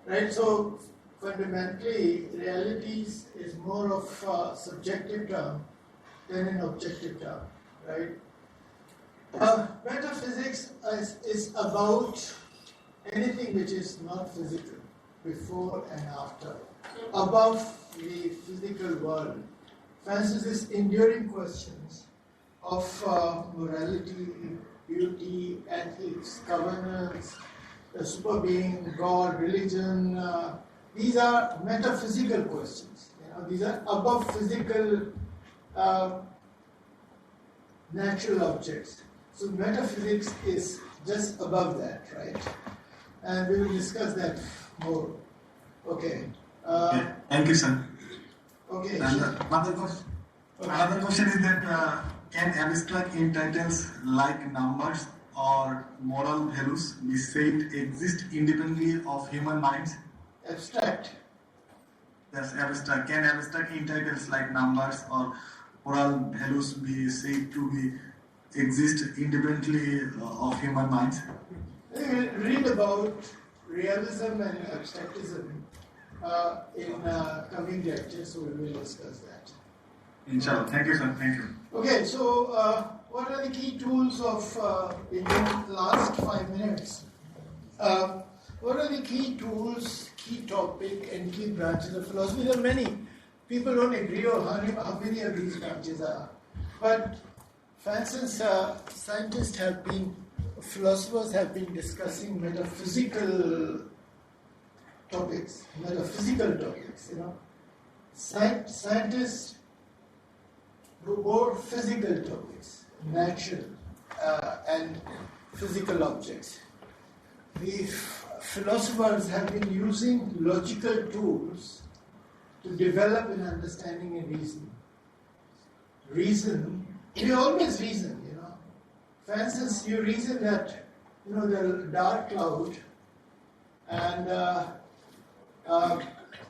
Right? So, fundamentally, reality is more of a subjective term than an objective term. Right? Metaphysics is about anything which is not physical, before and after, above the physical world. For instance, these enduring questions of morality, beauty, ethics, governance, the super being, God, religion, these are metaphysical questions. These are above physical natural objects. So metaphysics is just above that, right? And we will discuss that more. Okay. Thank you, sir. Okay. And another question is that can abstract entities like numbers or moral values be said exist independently of human minds? Abstract? Yes, abstract. Can abstract entities like numbers or moral values be said to exist independently of human minds? Read about realism and abstractism in coming lectures, so we will discuss that. Inshallah. Thank you, sir. Thank you. Okay, so what are the key tools of, in the last 5 minutes, what are the key tools, key topic and key branches of philosophy? There are many. People don't agree on how many of these branches are. But for instance, philosophers have been discussing metaphysical topics, Scientists do more physical topics, natural and physical objects. The philosophers have been using logical tools to develop an understanding and reason. We always reason, For instance, you reason that, the dark cloud and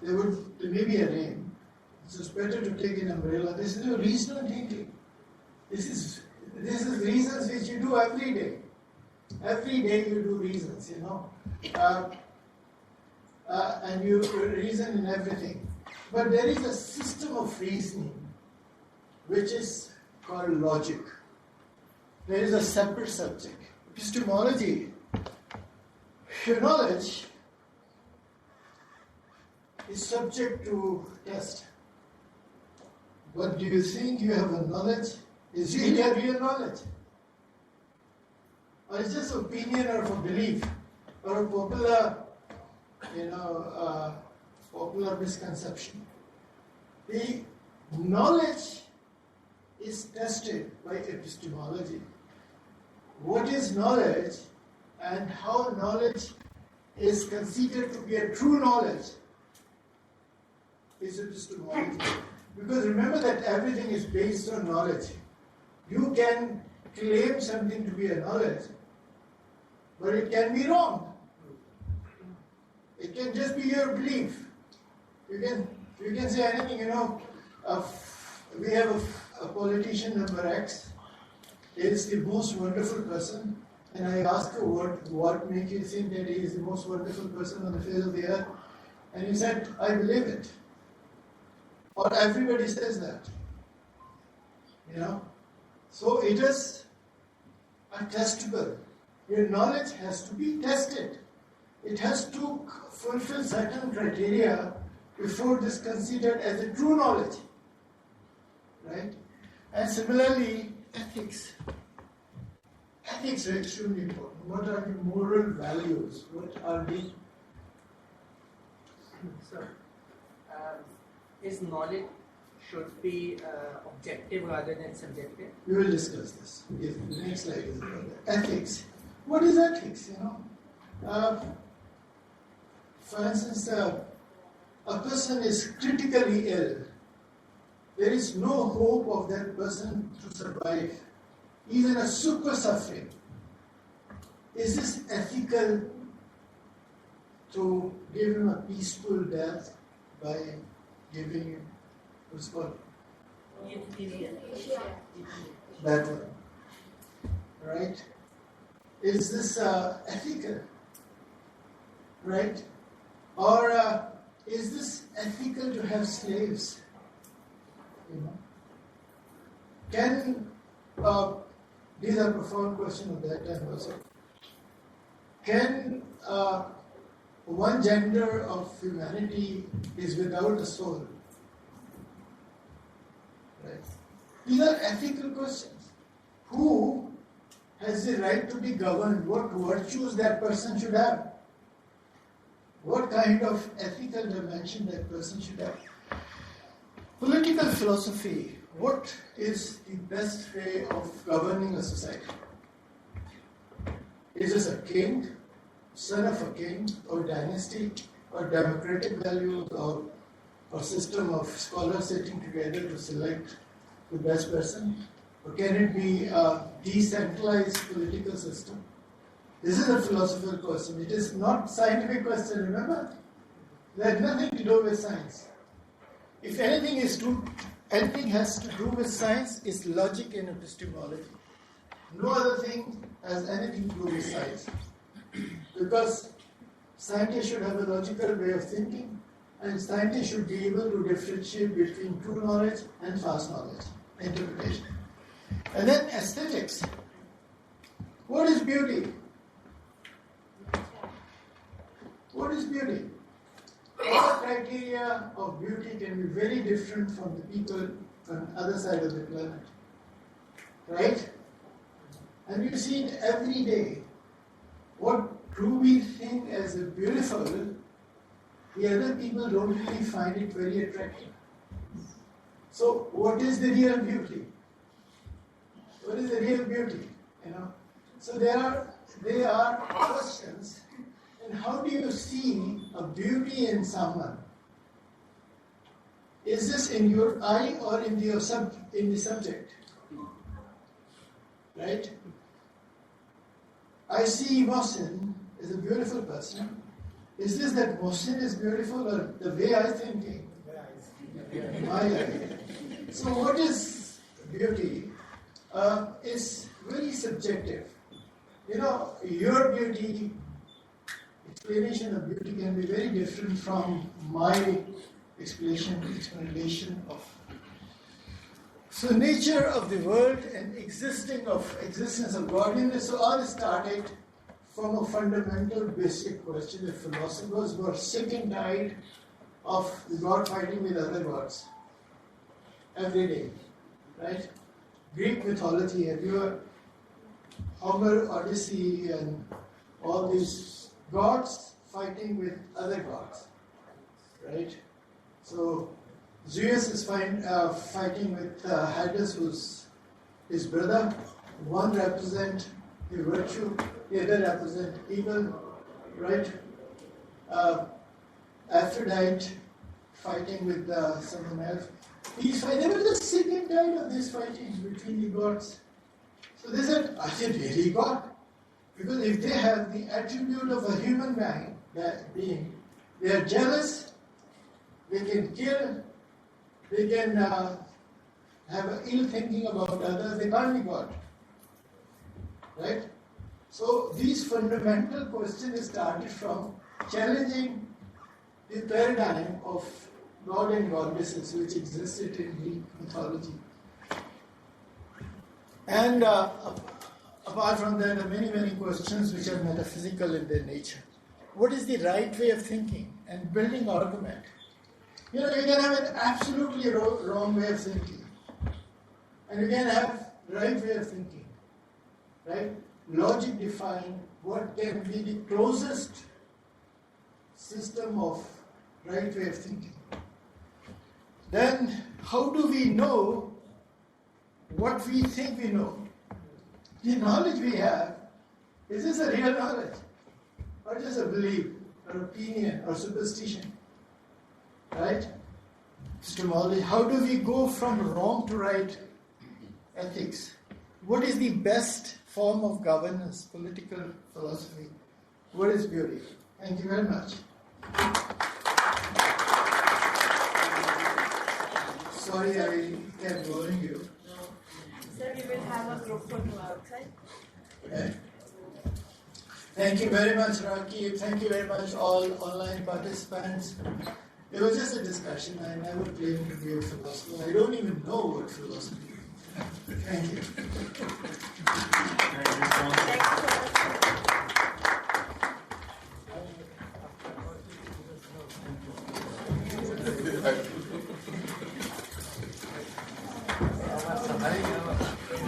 there may be a rain. So it's better to take an umbrella. This is a reasonable thinking. This is reasons which you do every day. Every day you do reasons, and you reason in everything. But there is a system of reasoning which is called logic. There is a separate subject. Epistemology. Your knowledge is subject to test. But do you think you have a knowledge? Is really a real knowledge? Or is just opinion or a belief or a popular popular misconception. The knowledge is tested by epistemology. What is knowledge and how knowledge is considered to be a true knowledge is epistemology. Because remember that everything is based on knowledge. You can claim something to be a knowledge, but it can be wrong. It can just be your belief. You can say anything, we have a politician number X, is the most wonderful person, and I ask her what makes you think that he is the most wonderful person on the face of the earth, and he said, I believe it. Or everybody says that. So it is a testable. Your knowledge has to be tested. It has to fulfill certain criteria before it is considered as a true knowledge. Right? And similarly, ethics. Ethics are extremely important. What are the moral values? What are the... So, is knowledge should be objective rather than subjective? We will discuss this. Yes, the next slide is about that. Ethics. What is ethics? For instance, a person is critically ill. There is no hope of that person to survive. He's in a super suffering. Is this ethical to give him a peaceful death by giving him what's called? That one. Right? Is this ethical? Right? Or is this ethical to have slaves? Can these are profound questions of that time also. Can one gender of humanity is without a soul? Right? These are ethical questions. Who has the right to be governed? What virtues that person should have? What kind of ethical dimension that person should have? Political philosophy. What is the best way of governing a society? Is this a king, son of a king, or dynasty, or democratic values, or a system of scholars sitting together to select the best person? Or can it be a decentralized political system? This is a philosophical question. It is not scientific question, remember? It has nothing to do with science. If anything has to do with science, it's logic and epistemology. No other thing has anything to do with science. Because scientists should have a logical way of thinking, and scientists should be able to differentiate between true knowledge and false knowledge, interpretation. And then aesthetics. What is beauty? What is beauty? Our criteria of beauty can be very different from the people on the other side of the planet. Right? And you see it every day. What do we think as beautiful, the other people don't really find it very attractive. So what is the real beauty? What is the real beauty? So there are questions. And how do you see a beauty in someone? Is this in your eye or in the subject? Right? I see Mohsin as a beautiful person. Is this that Mohsin is beautiful or the way I think? My eye. So what is beauty? Is very subjective. Your beauty, explanation of beauty can be very different from my explanation of. So nature of the world and existence of godliness, so all started from a fundamental basic question. The philosophers were sick and tired of God fighting with other gods every day, right? Greek mythology, have you heard Homer, Odyssey, and all these gods fighting with other gods, right? So Zeus is fighting with Hades, who's his brother. One represent the virtue, the other represent evil, right? Aphrodite fighting with someone else. They were just sick and tired of this fighting between the gods. So they said, are they really God? Because if they have the attribute of a human being, they are jealous, they can kill, they can have an ill thinking about others, they can't be God. Right? So these fundamental questions started from challenging the paradigm of God and goddesses which existed in Greek mythology. And apart from that, there are many, many questions which are metaphysical in their nature. What is the right way of thinking and building argument? You can have an absolutely wrong way of thinking. And you can have right way of thinking. Right? Logic define what can be the closest system of right way of thinking. Then, how do we know what we think we know? The knowledge we have, is this a real knowledge? Or just a belief, or opinion, or superstition? Right? Epistemology, how do we go from wrong to right? Ethics. What is the best form of governance, political philosophy? What is beauty? Thank you very much. Sorry I kept boring you. Sir, we will have a group photo outside. Okay. Thank you very much, Rakib. Thank you very much, all online participants. It was just a discussion. I never claimed to be a philosopher. I don't even know what philosophy is. Thank you.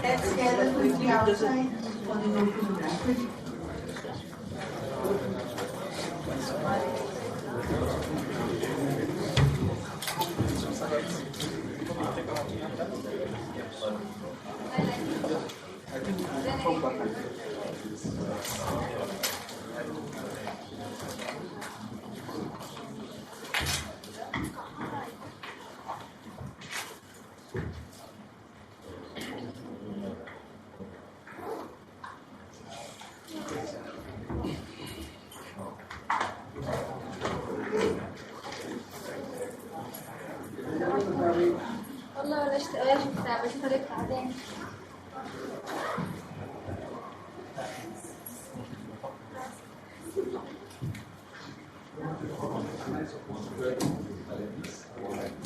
Let's gather quickly outside for the vote to be rapid. والله ولا اشتقاش بتاع بس فريق بعدين Thank you.